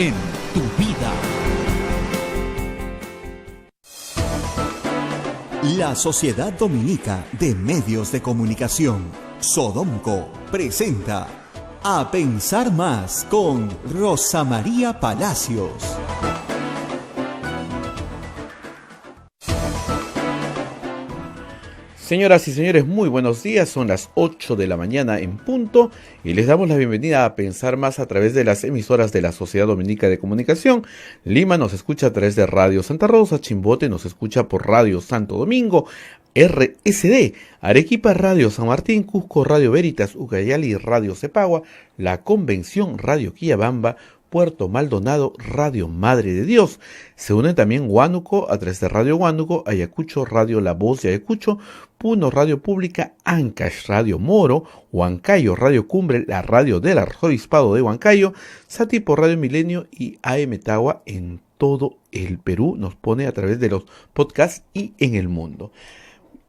en tu vida. La Sociedad Dominica de Medios de Comunicación, Sodomco, presenta A Pensar Más con Rosa María Palacios. Señoras y señores, muy buenos días. Son las 8 de la mañana en punto y les damos la bienvenida a Pensar Más a través de las emisoras de la Sociedad Dominica de Comunicación. Lima nos escucha a través de Radio Santa Rosa, Chimbote nos escucha por Radio Santo Domingo, RSD, Arequipa Radio San Martín, Cusco Radio Veritas, Ucayali Radio Cepagua, La Convención Radio Quillabamba, Puerto Maldonado, Radio Madre de Dios. Se une también Huánuco a través de Radio Huánuco, Ayacucho Radio La Voz de Ayacucho, Puno Radio Pública, Ancash Radio Moro, Huancayo Radio Cumbre, la radio del Arzobispado de Huancayo, Satipo Radio Milenio y AM Tagua en todo el Perú. Nos pone a través de los podcasts y en el mundo.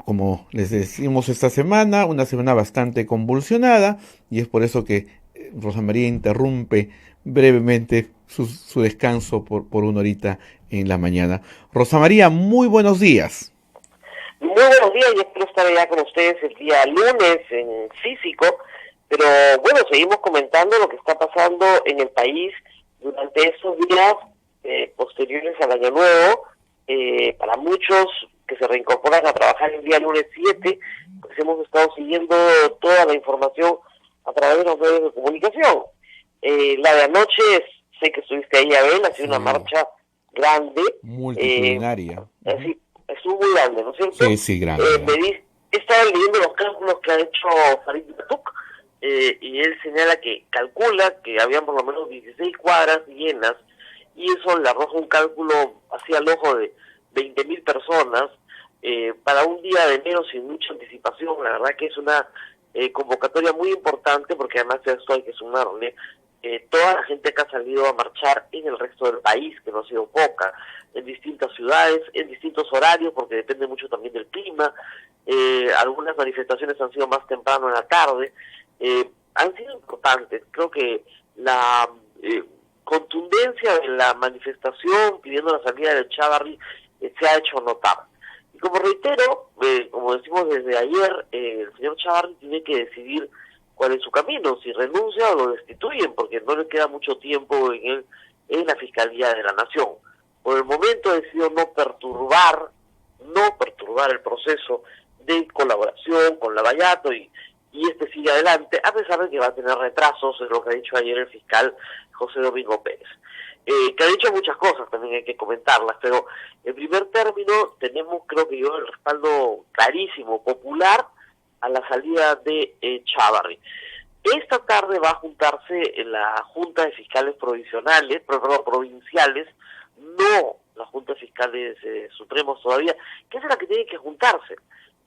Como les decimos esta semana, una semana bastante convulsionada, y es por eso que Rosa María interrumpe brevemente su descanso por una horita en la mañana. Rosa María, muy buenos días. Muy buenos días, yo espero estar allá con ustedes el día lunes en físico, pero bueno, seguimos comentando lo que está pasando en el país durante estos días posteriores al Año Nuevo. Para muchos que se reincorporan a trabajar el día lunes 7, pues hemos estado siguiendo toda la información a través de los medios de comunicación. La de anoche, sé que estuviste ahí, Abel, ha sido una marcha grande. Multitudinaria. Sí, estuvo muy grande, ¿no es cierto? Sí, grande. He estado leyendo los cálculos que ha hecho Farid Matuk, y él señala que calcula que habían por lo menos 16 cuadras llenas, y eso le arroja un cálculo hacia el ojo de 20.000 personas, para un día de enero sin mucha anticipación. La verdad que es una convocatoria muy importante, porque además de esto hay que sumarle toda la gente que ha salido a marchar en el resto del país, que no ha sido poca, en distintas ciudades, en distintos horarios, porque depende mucho también del clima. Algunas manifestaciones han sido más temprano en la tarde, han sido importantes. Creo que la contundencia de la manifestación pidiendo la salida del Chávarri se ha hecho notar. Y como reitero, como decimos desde ayer, el señor Chávarri tiene que decidir cuál es su camino, si renuncia o lo destituyen, porque no le queda mucho tiempo en la Fiscalía de la Nación. Por el momento ha decidido no perturbar el proceso de colaboración con Lavallato, y este sigue adelante, a pesar de que va a tener retrasos, es lo que ha dicho ayer el fiscal José Domingo Pérez. Que ha dicho muchas cosas, también hay que comentarlas, pero en primer término tenemos, creo que yo, el respaldo clarísimo, popular, a la salida de Chávarri. Esta tarde va a juntarse en la Junta de Fiscales provinciales, no la Junta de Fiscales Supremos todavía, que es la que tiene que juntarse.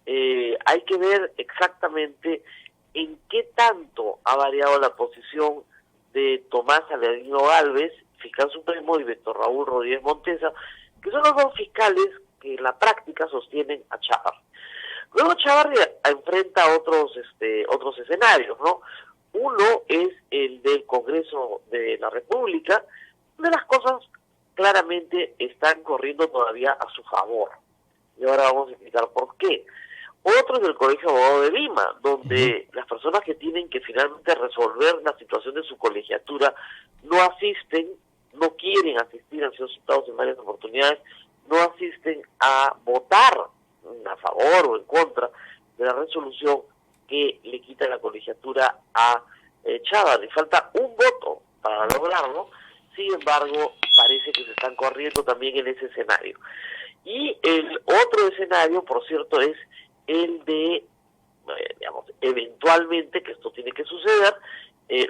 Hay que ver exactamente en qué tanto ha variado la posición de Tomás Aladino Gálvez, fiscal supremo, y Víctor Raúl Rodríguez Montesa, que son los dos fiscales que en la práctica sostienen a Chávarri. Luego Chávarri enfrenta otros escenarios, ¿no? Uno es el del Congreso de la República, donde las cosas claramente están corriendo todavía a su favor. Y ahora vamos a explicar por qué. Otro es del Colegio de Abogados de Lima, donde las personas que tienen que finalmente resolver la situación de su colegiatura no asisten, no quieren asistir, han sido citados en varias oportunidades, no asisten a votar a favor o en contra de la resolución que le quita la colegiatura a Chávarri. Falta un voto para lograrlo, sin embargo, parece que se están corriendo también en ese escenario. Y el otro escenario, por cierto, es el de, eventualmente, que esto tiene que suceder,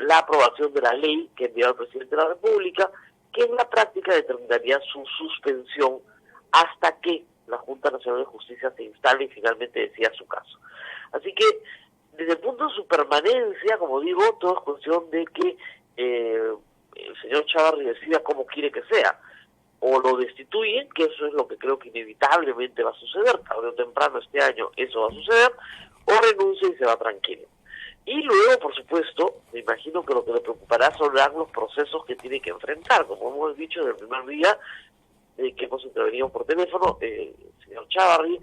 la aprobación de la ley que envió el presidente de la República, que en la práctica determinaría su suspensión hasta que la Junta Nacional de Justicia se instale y finalmente decida su caso. Así que, desde el punto de su permanencia, como digo, todo es cuestión de que el señor Chávarri decida cómo quiere que sea. O lo destituyen, que eso es lo que creo que inevitablemente va a suceder, tarde o temprano este año eso va a suceder, o renuncia y se va tranquilo. Y luego, por supuesto, me imagino que lo que le preocupará son los procesos que tiene que enfrentar. Como hemos dicho desde el primer día que hemos intervenido por teléfono, el señor Chávarri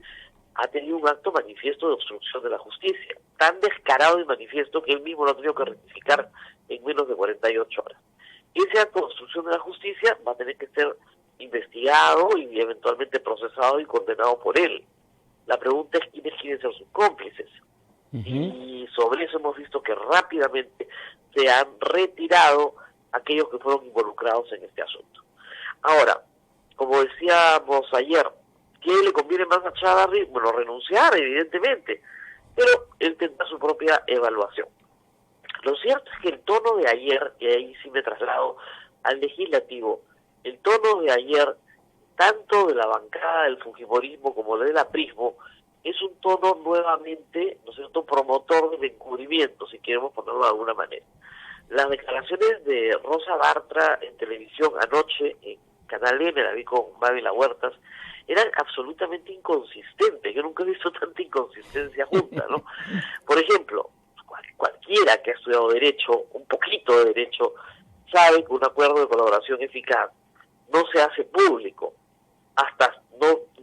ha tenido un acto manifiesto de obstrucción de la justicia, tan descarado y manifiesto que él mismo lo ha tenido que rectificar en menos de 48 horas. Ese acto de obstrucción de la justicia va a tener que ser investigado y eventualmente procesado y condenado por él. La pregunta es quiénes quieren ser sus cómplices. Y sobre eso hemos visto que rápidamente se han retirado aquellos que fueron involucrados en este asunto. Ahora, como decíamos ayer, ¿qué le conviene más a Chávarri? Bueno, renunciar, evidentemente, pero él tendrá su propia evaluación. Lo cierto es que el tono de ayer, y ahí sí me traslado al legislativo, el tono de ayer, tanto de la bancada del fujimorismo como del aprismo, es un tono nuevamente, ¿no es cierto?, promotor del encubrimiento, si queremos ponerlo de alguna manera. Las declaraciones de Rosa Bartra en televisión anoche, en Canal M, la vi con Mávila Huertas, eran absolutamente inconsistentes. Yo nunca he visto tanta inconsistencia junta, ¿no? Por ejemplo, cualquiera que ha estudiado Derecho, un poquito de Derecho, sabe que un acuerdo de colaboración eficaz no se hace público hasta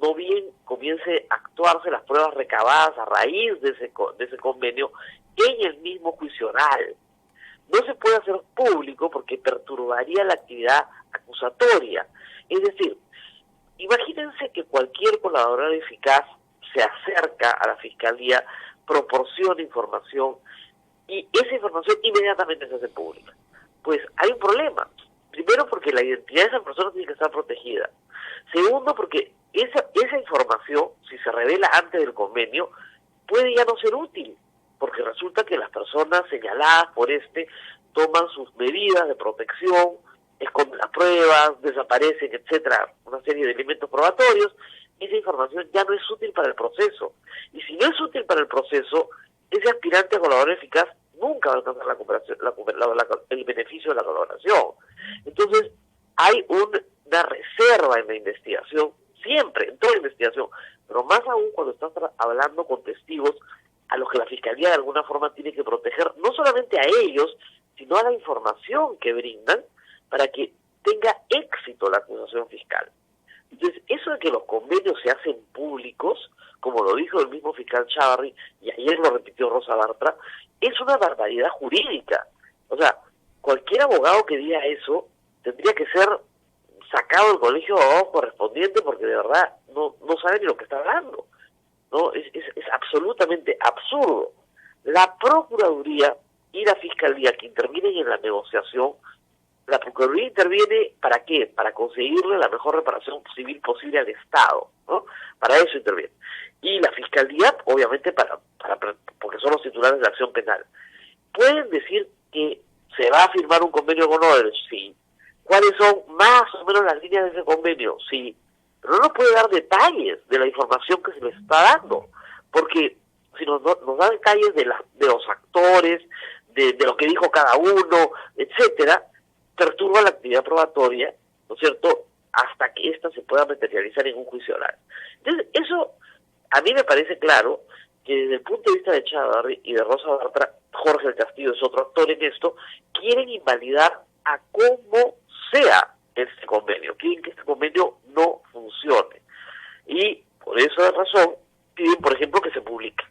no bien comience a actuarse las pruebas recabadas a raíz de ese convenio en el mismo juicio oral. No se puede hacer público porque perturbaría la actividad acusatoria. Es decir, imagínense que cualquier colaborador eficaz se acerca a la Fiscalía, proporciona información y esa información inmediatamente se hace pública. Pues hay un problema. Primero, porque la identidad de esa persona tiene que estar protegida. Segundo, porque esa información, si se revela antes del convenio, puede ya no ser útil, porque resulta que las personas señaladas por toman sus medidas de protección, esconden las pruebas, desaparecen, etcétera, una serie de elementos probatorios. Esa información ya no es útil para el proceso. Y si no es útil para el proceso, ese aspirante a colaborador eficaz nunca va a alcanzar el beneficio de la colaboración. Entonces, hay una reserva en la investigación, siempre, en toda investigación, pero más aún cuando estás hablando con testigos a los que la Fiscalía de alguna forma tiene que proteger, no solamente a ellos, sino a la información que brindan para que tenga éxito la acusación fiscal. Entonces, eso de que los convenios se hacen públicos, como lo dijo el mismo fiscal Chávarri, y ayer lo repitió Rosa Bartra, es una barbaridad jurídica. O sea, cualquier abogado que diga eso tendría que ser sacado del colegio de abogados correspondiente porque de verdad no sabe ni lo que está hablando. No, es absolutamente absurdo. La Procuraduría y la Fiscalía que intervienen en la negociación, la Procuraduría interviene ¿para qué? Para conseguirle la mejor reparación civil posible al Estado, ¿no? Para eso interviene. Y la Fiscalía, obviamente, porque son los titulares de la acción penal. ¿Pueden decir que se va a firmar un convenio con Odebrecht? Sí. ¿Cuáles son más o menos las líneas de ese convenio? Sí. Pero no nos puede dar detalles de la información que se les está dando, porque si nos da detalles de los actores, de lo que dijo cada uno, etcétera, perturba la actividad probatoria, ¿no es cierto?, hasta que ésta se pueda materializar en un juicio oral. Entonces, eso a mí me parece claro que desde el punto de vista de Chávarri y de Rosa Bartra, Jorge del Castillo es otro actor en esto, quieren invalidar a como sea este convenio, quieren que este convenio no funcione. Y por esa razón piden, por ejemplo, que se publique.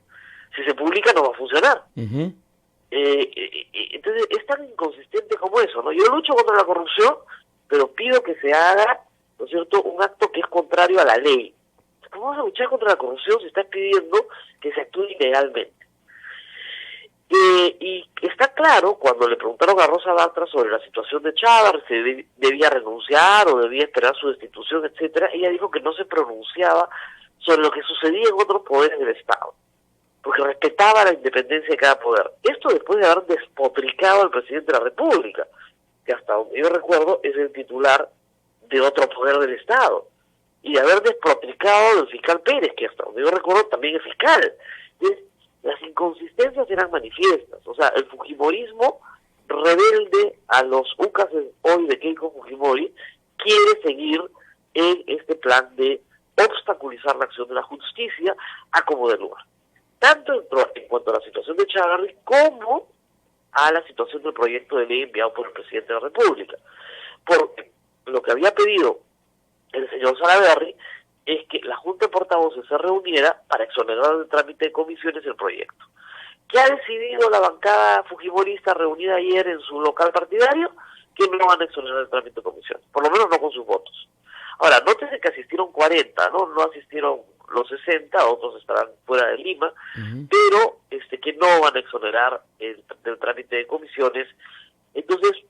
Si se publica no va a funcionar. Entonces es tan inconsistente como eso, ¿no? Yo lucho contra la corrupción, pero pido que se haga, ¿no es cierto?, un acto que es contrario a la ley. ¿Cómo vas a luchar contra la corrupción si estás pidiendo que se actúe ilegalmente? Y está claro, cuando le preguntaron a Rosa Bartra sobre la situación de Chávarri, si debía renunciar o debía esperar su destitución, etcétera, ella dijo que no se pronunciaba sobre lo que sucedía en otros poderes del Estado, porque respetaba la independencia de cada poder. Esto después de haber despotricado al presidente de la República, que hasta donde yo recuerdo es el titular de otro poder del Estado, y de haber despotricado del fiscal Pérez, que hasta donde yo recuerdo también es fiscal. Entonces, las inconsistencias eran manifiestas. O sea, el fujimorismo rebelde a los úcases hoy de Keiko Fujimori quiere seguir en este plan de obstaculizar la acción de la justicia a como de lugar. tanto en cuanto a la situación de Chávarri como a la situación del proyecto de ley enviado por el presidente de la República. Porque lo que había pedido el señor Salaverry es que la Junta de Portavoces se reuniera para exonerar del trámite de comisiones el proyecto. ¿Qué ha decidido la bancada fujimorista reunida ayer en su local partidario? Que no van a exonerar el trámite de comisiones, por lo menos no con sus votos. Ahora, nótese que asistieron 40, no asistieron los 60, otros estarán fuera de Lima, pero que no van a exonerar del trámite de comisiones. Entonces,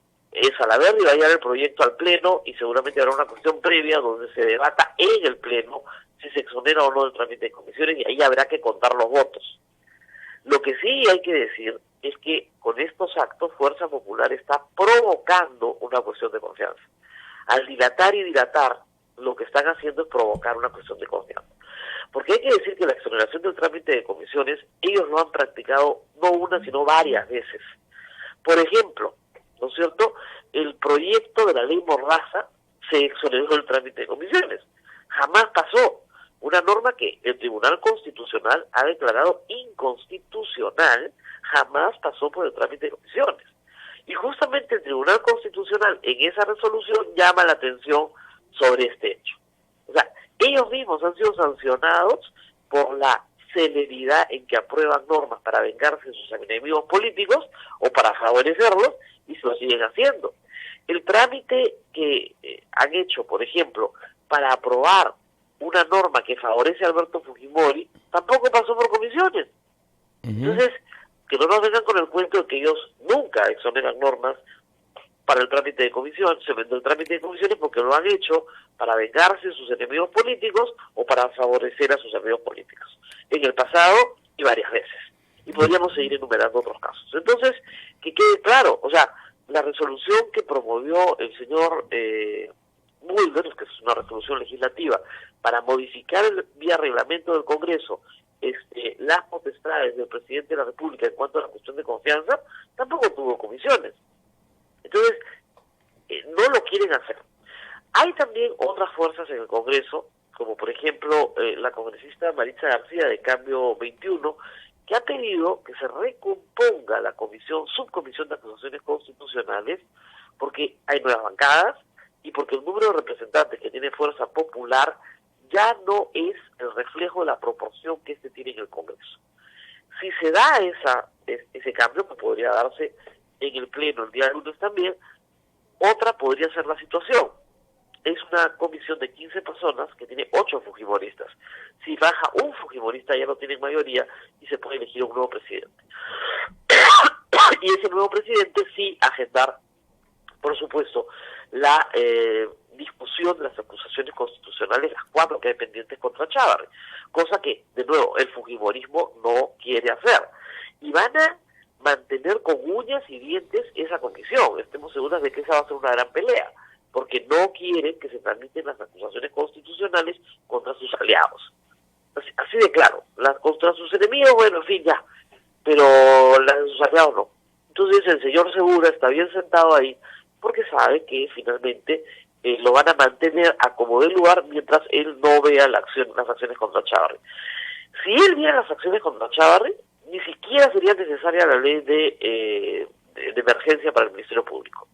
Salaverry va a llevar el proyecto al Pleno y seguramente habrá una cuestión previa donde se debata en el Pleno si se exonera o no del trámite de comisiones, y ahí habrá que contar los votos. Lo que sí hay que decir es que con estos actos Fuerza Popular está provocando una cuestión de confianza. Al dilatar y dilatar, lo que están haciendo es provocar una cuestión de confianza. Porque hay que decir que la exoneración del trámite de comisiones, ellos lo han practicado no una, sino varias veces. Por ejemplo, ¿no es cierto?, el proyecto de la ley Mordaza se exoneró del trámite de comisiones. Jamás pasó. Una norma que el Tribunal Constitucional ha declarado inconstitucional, jamás pasó por el trámite de comisiones. Y justamente el Tribunal Constitucional en esa resolución llama la atención sobre este hecho. O sea, ellos mismos han sido sancionados por la celeridad en que aprueban normas para vengarse de sus enemigos políticos o para favorecerlos, y se lo siguen haciendo. El trámite que han hecho, por ejemplo, para aprobar una norma que favorece a Alberto Fujimori, tampoco pasó por comisiones. Entonces, que no nos vengan con el cuento de que ellos nunca exoneran normas para el trámite de comisión, se vende el trámite de comisiones porque lo han hecho para vengarse de sus enemigos políticos o para favorecer a sus enemigos políticos. En el pasado y varias veces. Y podríamos seguir enumerando otros casos. Entonces, que quede claro, o sea, la resolución que promovió el señor Mulder, que es una resolución legislativa, para modificar vía reglamento del Congreso las potestades del presidente de la República en cuanto a la cuestión de confianza, tampoco tuvo comisiones. Entonces, no lo quieren hacer. Hay también otras fuerzas en el Congreso, como por ejemplo la congresista Maritza García de Cambio 21, que ha pedido que se recomponga la subcomisión de acusaciones constitucionales, porque hay nuevas bancadas y porque el número de representantes que tiene Fuerza Popular ya no es el reflejo de la proporción que tiene en el Congreso. Si se da ese cambio, que podría darse en el Pleno el día lunes también, otra podría ser la situación. Es una comisión de 15 personas que tiene 8 fujimoristas. Si baja un fujimorista ya no tienen mayoría y se puede elegir un nuevo presidente. Y ese nuevo presidente sí agendar, por supuesto, la discusión de las acusaciones constitucionales, las 4 que hay pendientes contra Chávarri, cosa que, de nuevo, el fujimorismo no quiere hacer. Y van a mantener con uñas y dientes esa comisión. Estemos seguros de que esa va a ser una gran pelea, porque no quieren que se tramiten las acusaciones constitucionales contra sus aliados. Así de claro, contra sus enemigos, bueno, en fin, ya, pero las de sus aliados no. Entonces el señor Segura está bien sentado ahí, porque sabe que finalmente lo van a mantener a como de lugar mientras él no vea las acciones contra Chávarri. Si él viera las acciones contra Chávarri, ni siquiera sería necesaria la ley de emergencia para el Ministerio Público.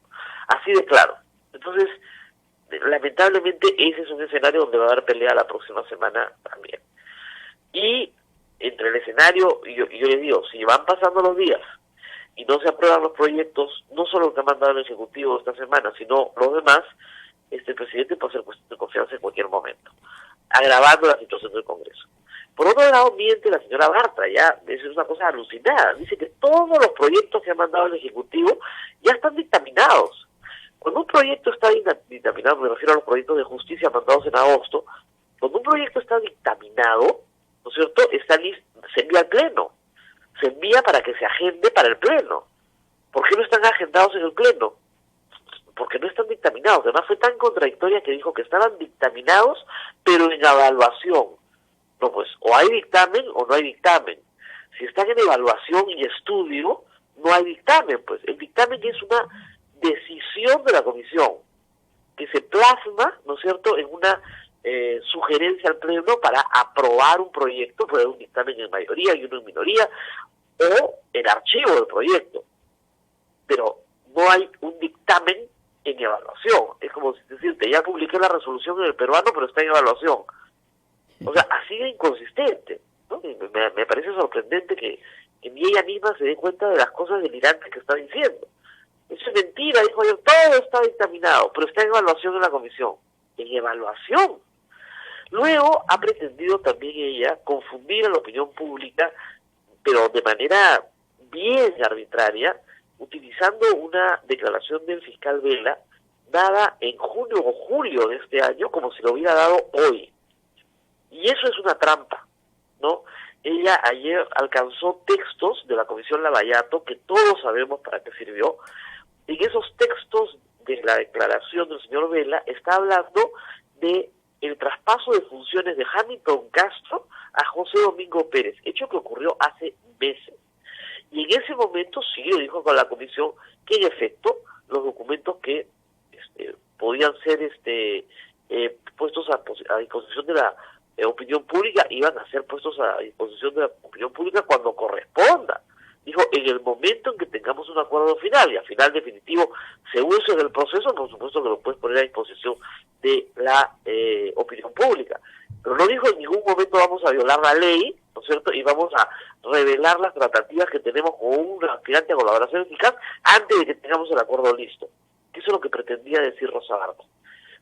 Así de claro. Entonces, lamentablemente ese es un escenario donde va a haber pelea la próxima semana también. Y entre el escenario, yo les digo, si van pasando los días y no se aprueban los proyectos, no solo lo que ha mandado el Ejecutivo esta semana, sino los demás, el presidente puede hacer cuestión de confianza en cualquier momento, agravando la situación del Congreso. Por otro lado, miente la señora Bartra, ya, es una cosa alucinada, dice que todos los proyectos que ha mandado el Ejecutivo ya están dictaminados. Cuando un proyecto está dictaminado, me refiero a los proyectos de justicia mandados en agosto, cuando un proyecto está dictaminado, ¿no es cierto?, se envía al Pleno, se envía para que se agende para el Pleno. ¿Por qué no están agendados en el Pleno? Porque no están dictaminados. Además fue tan contradictoria que dijo que estaban dictaminados, pero en evaluación. No, pues, o hay dictamen o no hay dictamen. Si están en evaluación y estudio, no hay dictamen, pues. El dictamen es una decisión de la comisión que se plasma, ¿no es cierto?, en una sugerencia al Pleno para aprobar un proyecto, puede haber un dictamen en mayoría y uno en minoría, o el archivo del proyecto. Pero no hay un dictamen en evaluación. Es como decirte, ya publiqué la resolución en el peruano, pero está en evaluación. O sea, así de inconsistente, ¿no? Me parece sorprendente que ni ella misma se dé cuenta de las cosas delirantes que está diciendo. Eso es mentira, dijo ayer, todo está dictaminado, pero está en evaluación en la comisión. En evaluación. Luego ha pretendido también ella confundir a la opinión pública, pero de manera bien arbitraria, utilizando una declaración del fiscal Vela dada en junio o julio de este año como si lo hubiera dado hoy. Y eso es una trampa, ¿no? Ella ayer alcanzó textos de la Comisión Lavallato, que todos sabemos para qué sirvió. En esos textos de la declaración del señor Vela está hablando de el traspaso de funciones de Hamilton Castro a José Domingo Pérez, hecho que ocurrió hace meses. Y en ese momento sí dijo con la comisión que en efecto los documentos que podían ser puestos a disposición de la opinión pública iban a ser puestos a disposición de la opinión pública cuando corresponda. Dijo, en el momento en que tengamos un acuerdo final, y al final definitivo se use en el proceso, por supuesto que lo puedes poner a disposición de la opinión pública. Pero no dijo en ningún momento vamos a violar la ley, ¿no es cierto? Y vamos a revelar las tratativas que tenemos con un aspirante a colaboración eficaz antes de que tengamos el acuerdo listo. Que eso es lo que pretendía decir Rosa Barba.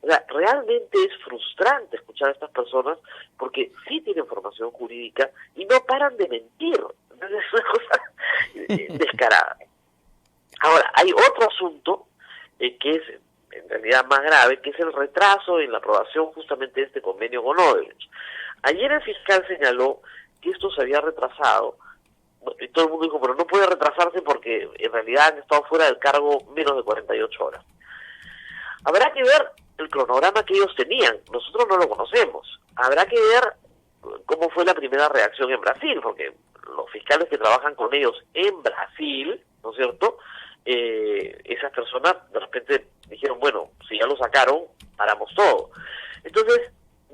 O sea, realmente es frustrante escuchar a estas personas porque sí tienen formación jurídica y no paran de mentir. Es una cosa descarada. Ahora, hay otro asunto que es en realidad más grave, que es el retraso en la aprobación justamente de este convenio con Odebrecht. Ayer el fiscal señaló que esto se había retrasado, y todo el mundo dijo, pero no puede retrasarse porque en realidad han estado fuera del cargo menos de 48 horas. Habrá que ver el cronograma que ellos tenían, nosotros no lo conocemos. Habrá que ver cómo fue la primera reacción en Brasil, porque los fiscales que trabajan con ellos en Brasil, ¿no es cierto?, esas personas de repente dijeron, bueno, si ya lo sacaron, paramos todo. Entonces,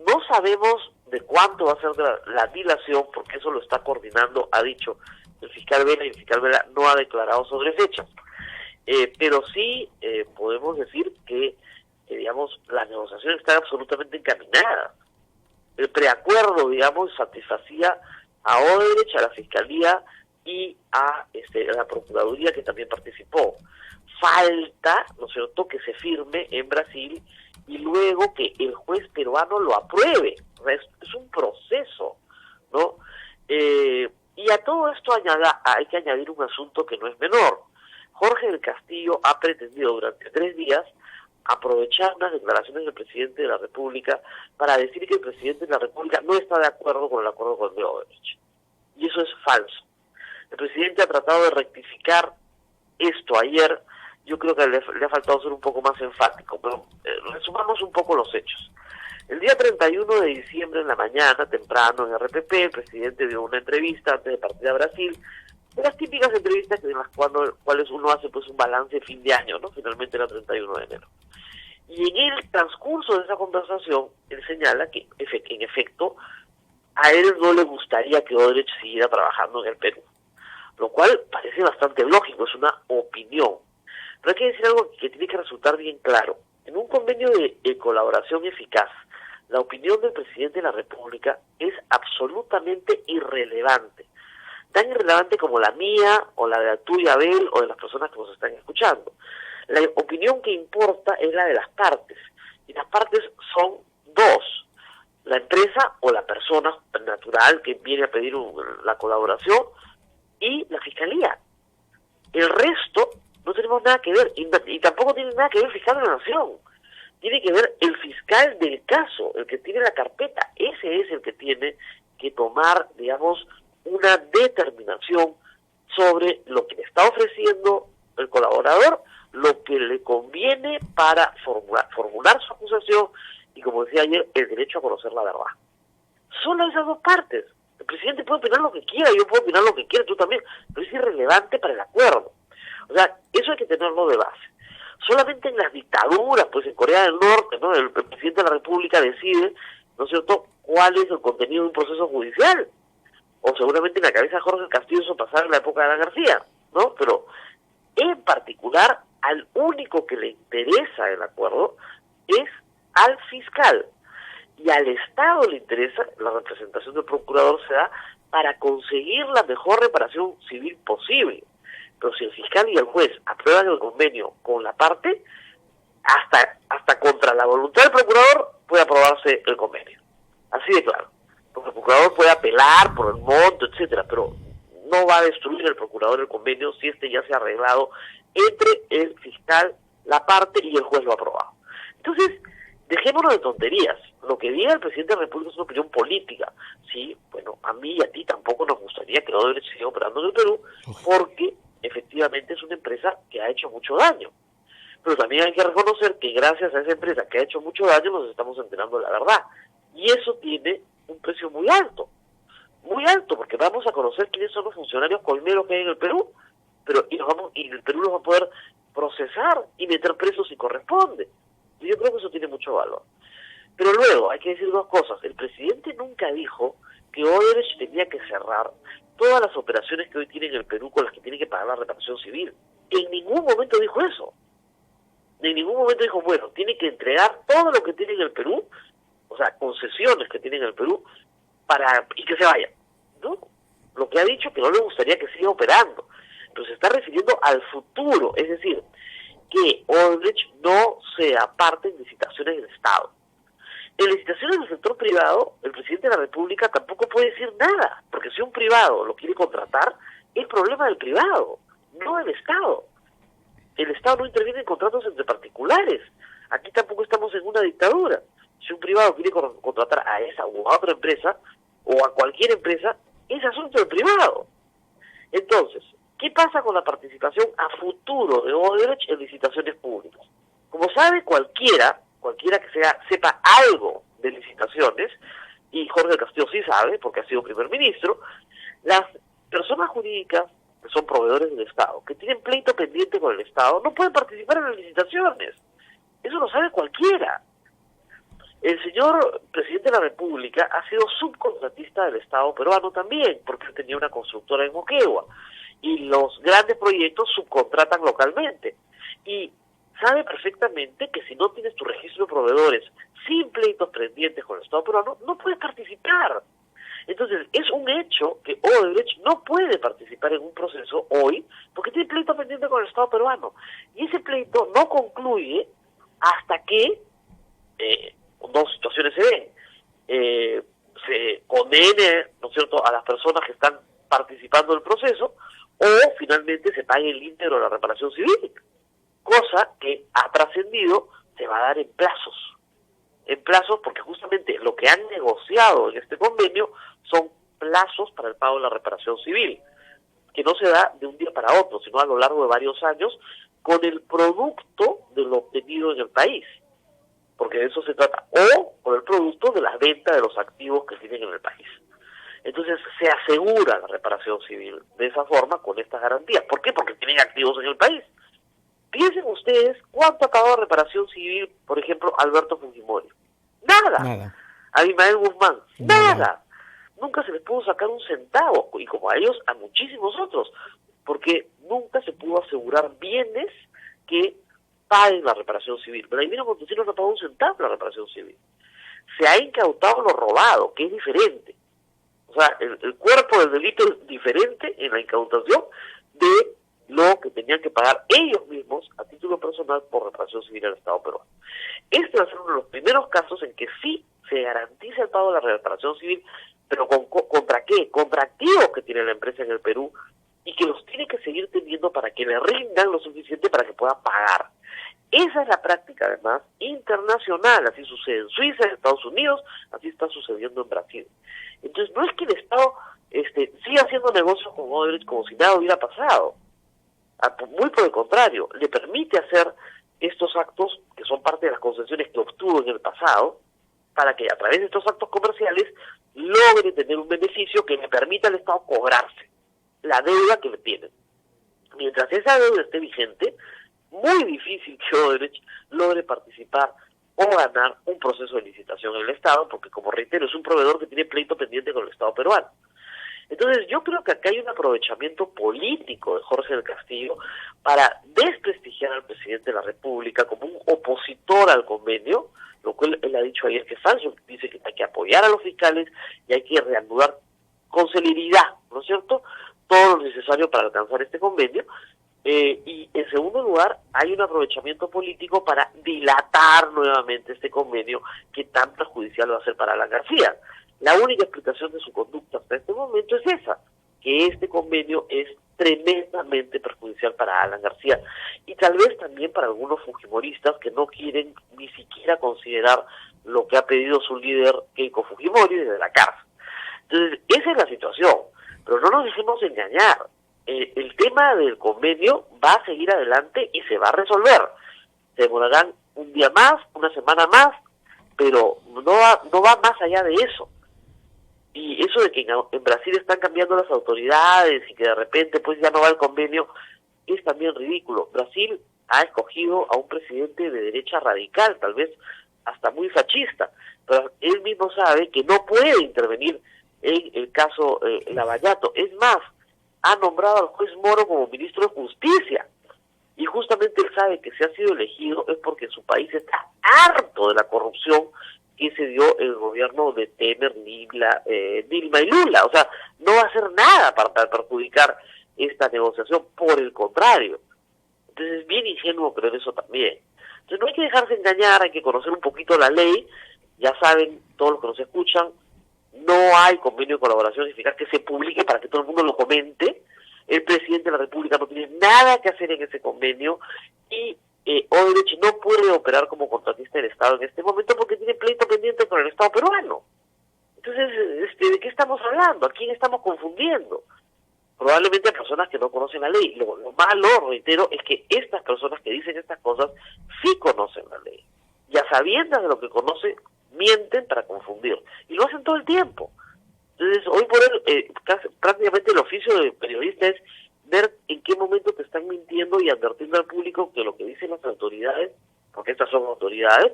no sabemos de cuánto va a ser la dilación, porque eso lo está coordinando, ha dicho el fiscal Vela, y el fiscal Vela no ha declarado sobre fechas. Pero sí podemos decir que, digamos, las negociaciones están absolutamente encaminadas. El preacuerdo, digamos, satisfacía a Odebrecht, a la Fiscalía y a la Procuraduría, que también participó. Falta, ¿no es cierto?, que se firme en Brasil y luego que el juez peruano lo apruebe. O sea, es un proceso, ¿no? Y a todo esto hay que añadir un asunto que no es menor. Jorge del Castillo ha pretendido durante 3 días aprovechar las declaraciones del presidente de la República para decir que el presidente de la República no está de acuerdo con el acuerdo con Odebrecht. Y eso es falso. El presidente ha tratado de rectificar esto ayer. Yo creo que le ha faltado ser un poco más enfático, pero resumamos un poco los hechos. El día 31 de diciembre, en la mañana, temprano, en RPP, el presidente dio una entrevista antes de partir a Brasil, de las típicas entrevistas en las cuales uno hace pues un balance de fin de año, ¿no? Finalmente era 31 de enero. Y en el transcurso de esa conversación, él señala que, en efecto, a él no le gustaría que Odebrecht siguiera trabajando en el Perú, lo cual parece bastante lógico, es una opinión. Pero hay que decir algo que tiene que resultar bien claro. En un convenio de colaboración eficaz, la opinión del presidente de la República es absolutamente irrelevante. Tan irrelevante como la mía, o la de la tuya, Abel, o de las personas que nos están escuchando. La opinión que importa es la de las partes. Y las partes son 2. La empresa o la persona natural que viene a pedir la colaboración y la Fiscalía. El resto no tenemos nada que ver, y tampoco tiene nada que ver el fiscal de la Nación. Tiene que ver el fiscal del caso, el que tiene la carpeta. Ese es el que tiene que tomar, digamos, una determinación sobre lo que le está ofreciendo el colaborador, lo que le conviene para formular su acusación y, como decía ayer, el derecho a conocer la verdad. Solo esas 2 partes. El presidente puede opinar lo que quiera, yo puedo opinar lo que quiera, tú también, pero es irrelevante para el acuerdo. O sea, eso hay que tenerlo de base. Solamente en las dictaduras, pues en Corea del Norte, ¿no?, el presidente de la República decide ¿no es cierto?, cuál es el contenido de un proceso judicial. O seguramente en la cabeza de Jorge Castillo eso pasaba en la época de Ana García, ¿no? Pero en particular, al único que le interesa el acuerdo es al fiscal. Y al Estado le interesa, la representación del procurador se da para conseguir la mejor reparación civil posible. Pero si el fiscal y el juez aprueban el convenio con la parte, hasta contra la voluntad del procurador puede aprobarse el convenio. Así de claro. Porque el procurador puede apelar por el monto, etcétera, pero no va a destruir el procurador el convenio si este ya se ha arreglado entre el fiscal, la parte y el juez lo ha aprobado. Entonces, dejémonos de tonterías. Lo que diga el presidente de la República es una opinión política. Sí, bueno, a mí y a ti tampoco nos gustaría que Odebrecht siga operando en el Perú, porque efectivamente es una empresa que ha hecho mucho daño. Pero también hay que reconocer que gracias a esa empresa que ha hecho mucho daño nos estamos enterando de la verdad. Y eso tiene un precio muy alto, porque vamos a conocer quiénes son los funcionarios colmeros que hay en el Perú, y el Perú los va a poder procesar y meter presos si corresponde. Y yo creo que eso tiene mucho valor. Pero luego hay que decir dos cosas. El presidente nunca dijo que Odebrecht tenía que cerrar todas las operaciones que hoy tiene en el Perú con las que tiene que pagar la reparación civil. En ningún momento dijo eso. En ningún momento dijo, bueno, tiene que entregar todo lo que tiene en el Perú, o sea, concesiones que tiene en el Perú, y que se vaya, ¿no? Lo que ha dicho que no le gustaría que siga operando, pero se está refiriendo al futuro, es decir, que Odebrecht no sea parte en licitaciones del Estado. En licitaciones del sector privado, el presidente de la República tampoco puede decir nada, porque si un privado lo quiere contratar, es problema del privado, no del Estado. El Estado no interviene en contratos entre particulares. Aquí tampoco estamos en una dictadura. Si un privado quiere contratar a esa o a otra empresa, o a cualquier empresa, es asunto del privado. Entonces, ¿qué pasa con la participación a futuro de Odebrecht en licitaciones públicas? Como sabe cualquiera que sepa algo de licitaciones, y Jorge Castillo sí sabe, porque ha sido primer ministro, las personas jurídicas que son proveedores del Estado, que tienen pleito pendiente con el Estado, no pueden participar en las licitaciones. Eso lo sabe cualquiera. El señor presidente de la República ha sido subcontratista del Estado peruano también, porque él tenía una constructora en Moquegua, y los grandes proyectos subcontratan localmente. Y sabe perfectamente que si no tienes tu registro de proveedores sin pleitos pendientes con el Estado peruano, no puedes participar. Entonces, es un hecho que Odebrecht no puede participar en un proceso hoy porque tiene pleito pendiente con el Estado peruano. Y ese pleito no concluye hasta que dos situaciones se den. Se condene, ¿no es cierto?, a las personas que están participando del proceso, o finalmente se pague el íntegro de la reparación civil, cosa que ha trascendido se va a dar en plazos porque justamente lo que han negociado en este convenio son plazos para el pago de la reparación civil, que no se da de un día para otro, sino a lo largo de varios años, con el producto de lo obtenido en el país, porque de eso se trata, o con el producto de las ventas de los activos que tienen en el país. Entonces se asegura la reparación civil de esa forma, con estas garantías. ¿Por qué? Porque tienen activos en el país. Piensen ustedes cuánto ha pagado reparación civil, por ejemplo, Alberto Fujimori. Nada. Abimael Guzmán, nada. Nunca se les pudo sacar un centavo, y como a ellos, a muchísimos otros, porque nunca se pudo asegurar bienes que paguen la reparación civil. Pero ahí mismo Montesinos no pagó un centavo la reparación civil. Se ha incautado lo robado, que es diferente. O sea, el cuerpo del delito es diferente en la incautación de lo que tenían que pagar ellos mismos a título personal por reparación civil al Estado peruano. Este va a ser uno de los primeros casos en que sí se garantiza el pago de la reparación civil, pero ¿contra qué? Contra activos que tiene la empresa en el Perú y que los tiene que seguir teniendo para que le rindan lo suficiente para que pueda pagar. Esa es la práctica, además, internacional. Así sucede en Suiza, en Estados Unidos, así está sucediendo en Brasil. Entonces, no es que el Estado siga haciendo negocios con Odebrecht como si nada hubiera pasado. Muy por el contrario, le permite hacer estos actos, que son parte de las concesiones que obtuvo en el pasado, para que a través de estos actos comerciales logre tener un beneficio que le permita al Estado cobrarse la deuda que le tienen. Mientras esa deuda esté vigente, muy difícil que Odebrecht logre participar o ganar un proceso de licitación en el Estado, porque como reitero, es un proveedor que tiene pleito pendiente con el Estado peruano. Entonces yo creo que acá hay un aprovechamiento político de Jorge del Castillo para desprestigiar al presidente de la República como un opositor al convenio, lo cual él ha dicho ayer que es falso, dice que hay que apoyar a los fiscales y hay que reanudar con celeridad, ¿no es cierto?, todo lo necesario para alcanzar este convenio. Y en segundo lugar, hay un aprovechamiento político para dilatar nuevamente este convenio que tan perjudicial va a ser para Alan García. La única explicación de su conducta hasta este momento es esa, que este convenio es tremendamente perjudicial para Alan García y tal vez también para algunos fujimoristas que no quieren ni siquiera considerar lo que ha pedido su líder Keiko Fujimori desde la cárcel. Entonces, esa es la situación, pero no nos dejemos engañar. El tema del convenio va a seguir adelante y se va a resolver. Se demorarán un día más, una semana más, pero no va más allá de eso. Y eso de que en Brasil están cambiando las autoridades y que de repente pues ya no va el convenio, es también ridículo. Brasil ha escogido a un presidente de derecha radical, tal vez hasta muy fascista, pero él mismo sabe que no puede intervenir en el caso Lavallato. Es más, ha nombrado al juez Moro como ministro de Justicia. Y justamente él sabe que si ha sido elegido es porque su país está harto de la corrupción que se dio el gobierno de Temer, Dilma y Lula. O sea, no va a hacer nada para perjudicar esta negociación, por el contrario. Entonces es bien ingenuo creer eso también. Entonces no hay que dejarse engañar, hay que conocer un poquito la ley. Ya saben, todos los que nos escuchan, no hay convenio de colaboración significa que se publique para que todo el mundo lo comente. El presidente de la República no tiene nada que hacer en ese convenio y Odebrecht no puede operar como contratista del Estado en este momento porque tiene pleito pendiente con el Estado peruano. Entonces, ¿de qué estamos hablando? ¿A quién estamos confundiendo? Probablemente a personas que no conocen la ley. Lo malo, reitero, es que estas personas que dicen estas cosas sí conocen la ley. Y a sabiendas de lo que conocen, mienten para confundir. Y lo hacen todo el tiempo. Entonces, hoy por hoy, prácticamente el oficio del periodista es ver en qué momento te están mintiendo y advirtiendo al público que lo que dicen las autoridades, porque estas son autoridades,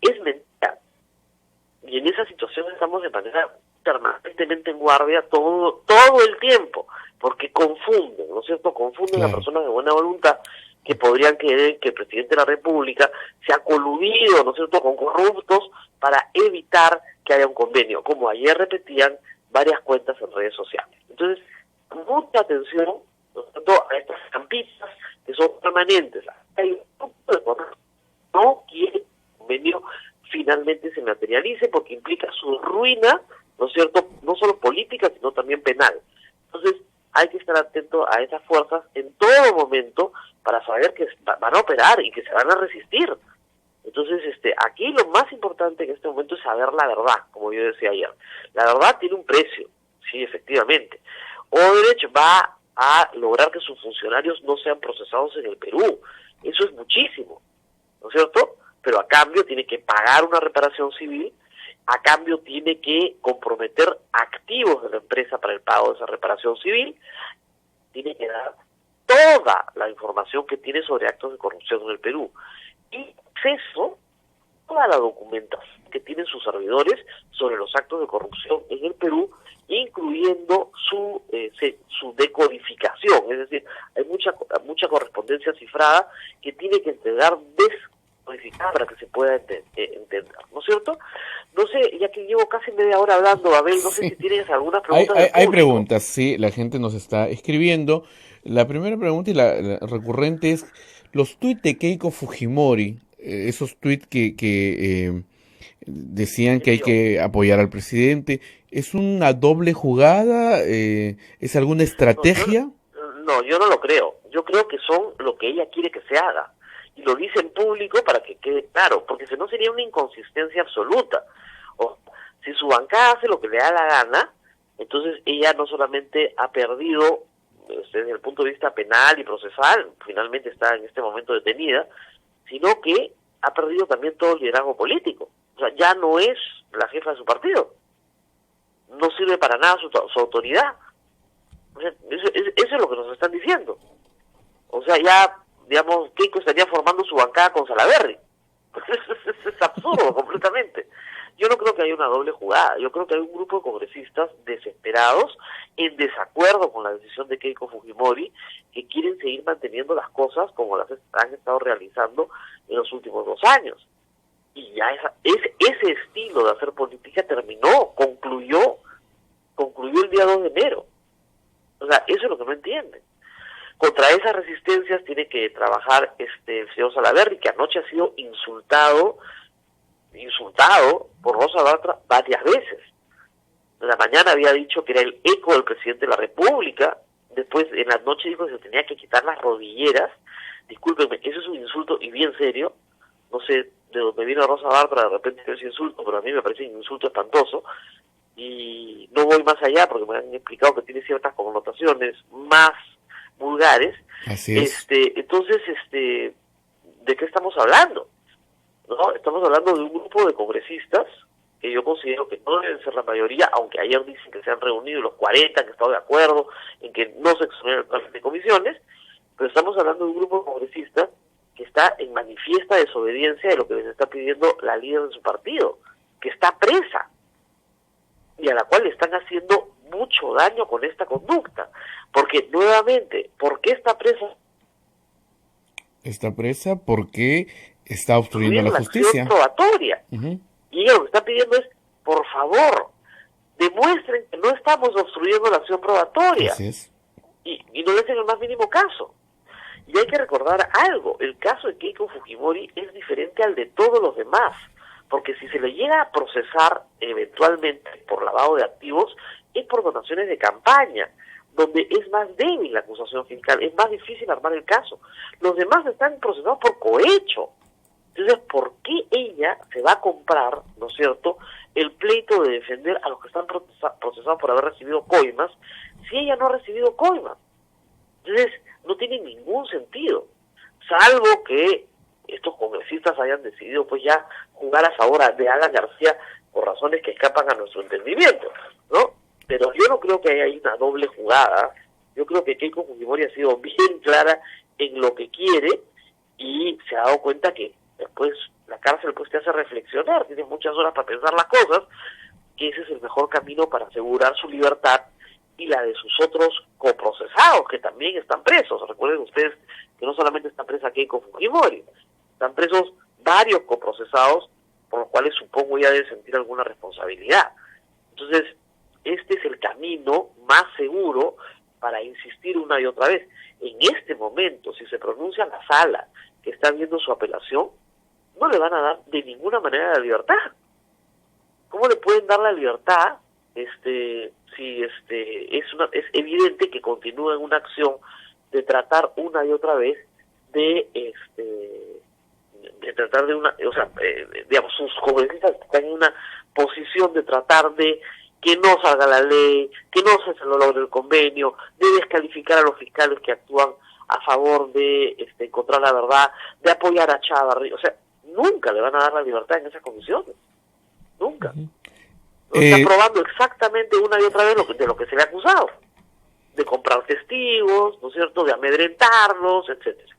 es mentira. Y en esa situación estamos de manera permanentemente en guardia todo el tiempo, porque confunden, ¿no es cierto? Confunden a personas de buena voluntad que podrían creer que el presidente de la República se ha coludido, ¿no es cierto?, con corruptos para evitar que haya un convenio, como ayer repetían varias cuentas en redes sociales. Entonces, mucha atención, ¿no es cierto?, a estas campitas que son permanentes. Hay un grupo de corruptos que no quiere que el convenio finalmente se materialice porque implica su ruina, ¿no es cierto?, no solo política, sino también penal. Entonces, hay que estar atento a esas fuerzas en todo momento para saber que van a operar y que se van a resistir. Entonces, aquí lo más importante en este momento es saber la verdad, como yo decía ayer. La verdad tiene un precio, sí, efectivamente. Odebrecht va a lograr que sus funcionarios no sean procesados en el Perú. Eso es muchísimo, ¿no es cierto? Pero a cambio tiene que pagar una reparación civil, a cambio tiene que comprometer activos de la empresa para el pago de esa reparación civil, tiene que dar toda la información que tiene sobre actos de corrupción en el Perú y acceso a toda la documentación que tienen sus servidores sobre los actos de corrupción en el Perú, incluyendo su decodificación. Es decir, hay mucha correspondencia cifrada que tiene que entregar descodificada para que se pueda entender, ¿no es cierto? No sé, ya que llevo casi media hora hablando, Abel, no sé si tienes algunas preguntas. Hay preguntas, sí, la gente nos está escribiendo. La primera pregunta y la recurrente es, los tuits de Keiko Fujimori, esos tuits que decían que hay que apoyar al presidente, ¿es una doble jugada? ¿Es alguna estrategia? No, yo no lo creo. Yo creo que son lo que ella quiere que se haga. Y lo dice en público para que quede claro, porque si no sería una inconsistencia absoluta. O si su bancada hace lo que le da la gana, entonces ella no solamente ha perdido desde el punto de vista penal y procesal, finalmente está en este momento detenida, sino que ha perdido también todo el liderazgo político. O sea, ya no es la jefa de su partido. No sirve para nada su autoridad. O sea, eso es lo que nos están diciendo. O sea, ya, digamos, Keiko estaría formando su bancada con Salaverry. Es absurdo completamente. Yo no creo que haya una doble jugada. Yo creo que hay un grupo de congresistas desesperados, en desacuerdo con la decisión de Keiko Fujimori, que quieren seguir manteniendo las cosas como las han estado realizando en los últimos 2 años. Y ya ese estilo de hacer política concluyó el día 2 de enero. O sea, eso es lo que no entienden. Contra esas resistencias tiene que trabajar el señor Salaverry, que anoche ha sido insultado por Rosa Bartra varias veces. En la mañana había dicho que era el eco del presidente de la República, después en la noche dijo que se tenía que quitar las rodilleras. Discúlpenme, eso es un insulto y bien serio. No sé de dónde vino Rosa Bartra de repente ese insulto, pero a mí me parece un insulto espantoso. Y no voy más allá porque me han explicado que tiene ciertas connotaciones más vulgares. Así es. Entonces, ¿de qué estamos hablando? ¿No? Estamos hablando de un grupo de congresistas que yo considero que no deben ser la mayoría, aunque ayer dicen que se han reunido los 40, que han estado de acuerdo en que no se exoneren el plan de comisiones, pero estamos hablando de un grupo de congresistas que está en manifiesta desobediencia de lo que les está pidiendo la líder de su partido, que está presa y a la cual le están haciendo mucho daño con esta conducta. Porque, nuevamente, ¿por qué está presa? Está presa porque está obstruyendo la justicia. Acción probatoria. Y ella lo que está pidiendo es, por favor, demuestren que no estamos obstruyendo la acción probatoria. Así es. Y no le hacen el más mínimo caso. Y hay que recordar algo, el caso de Keiko Fujimori es diferente al de todos los demás, porque si se le llega a procesar eventualmente por lavado de activos, es por donaciones de campaña, donde es más débil la acusación fiscal, es más difícil armar el caso. Los demás están procesados por cohecho. Entonces, ¿por qué ella se va a comprar, ¿no es cierto?, el pleito de defender a los que están procesados por haber recibido coimas, si ella no ha recibido coimas? Entonces, no tiene ningún sentido, salvo que estos congresistas hayan decidido pues ya jugar a favor de Alan García por razones que escapan a nuestro entendimiento, ¿no? Pero yo no creo que haya ahí una doble jugada. Yo creo que Keiko Fujimori ha sido bien clara en lo que quiere y se ha dado cuenta que después la cárcel pues te hace reflexionar, tienes muchas horas para pensar las cosas, que ese es el mejor camino para asegurar su libertad y la de sus otros coprocesados, que también están presos. Recuerden ustedes que no solamente está presa Keiko Fujimori, están presos varios coprocesados, por los cuales supongo ya deben sentir alguna responsabilidad. Entonces, este es el camino más seguro para insistir una y otra vez. En este momento, si se pronuncia la sala que está viendo su apelación, no le van a dar de ninguna manera la libertad. ¿Cómo le pueden dar la libertad si es evidente que continúa en una acción de tratar una y otra vez de tratar de digamos, sus congresistas están en una posición de tratar de que no salga la ley, que no se logre el convenio, de descalificar a los fiscales que actúan a favor de encontrar la verdad, de apoyar a Chávarri? O sea, nunca le van a dar la libertad en esas condiciones, nunca. Está probando exactamente una y otra vez de lo que se le ha acusado, de comprar testigos, ¿no es cierto?, de amedrentarlos, etcétera.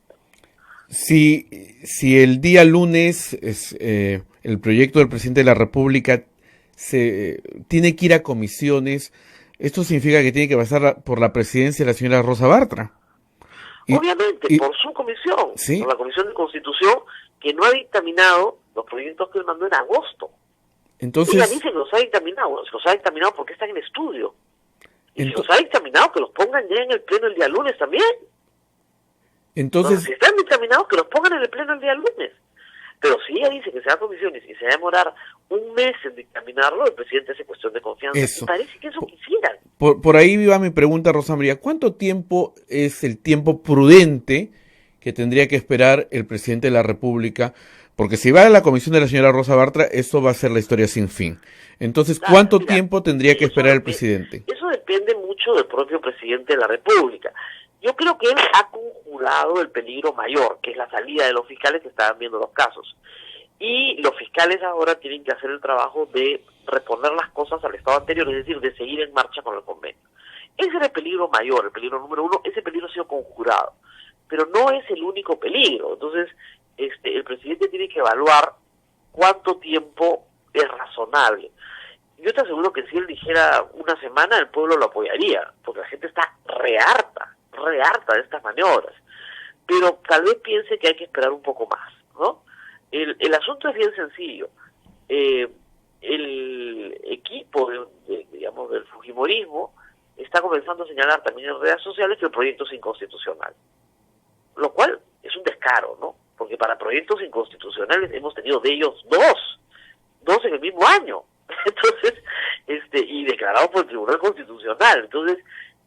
Si el día lunes el proyecto del presidente de la República tiene que ir a comisiones, esto significa que tiene que pasar por la presidencia de la señora Rosa Bartra. Obviamente, por su comisión, ¿sí?, por la Comisión de Constitución, que no ha dictaminado los proyectos que él mandó en agosto. Entonces, ella dice que los ha dictaminado porque están en estudio. Y si los ha dictaminado, que los pongan ya en el pleno el día lunes también. Entonces, si están dictaminados, que los pongan en el pleno el día lunes. Pero si ella dice que se va a comisiones y se va a demorar un mes en dictaminarlo, el presidente hace cuestión de confianza. Eso. Y parece que eso quisieran. Por ahí va mi pregunta, Rosa María. ¿Cuánto tiempo es el tiempo prudente que tendría que esperar el presidente de la República? Porque si va a la comisión de la señora Rosa Bartra, esto va a ser la historia sin fin. Entonces, ¿cuánto tiempo tendría que esperar el presidente? Eso depende mucho del propio presidente de la República. Yo creo que él ha conjurado el peligro mayor, que es la salida de los fiscales que estaban viendo los casos. Y los fiscales ahora tienen que hacer el trabajo de reponer las cosas al estado anterior, es decir, de seguir en marcha con el convenio. Ese era el peligro mayor, el peligro número uno. Ese peligro ha sido conjurado, pero no es el único peligro. Entonces, el presidente tiene que evaluar cuánto tiempo es razonable. Yo te aseguro que si él dijera una semana, el pueblo lo apoyaría, porque la gente está re harta de estas maniobras. Pero tal vez piense que hay que esperar un poco más, ¿no? El asunto es bien sencillo. El equipo, digamos, del fujimorismo está comenzando a señalar también en redes sociales que el proyecto es inconstitucional. Lo cual es un descaro, ¿no? Porque para proyectos inconstitucionales hemos tenido de ellos dos en el mismo año. Entonces, y declarados por el Tribunal Constitucional. Entonces,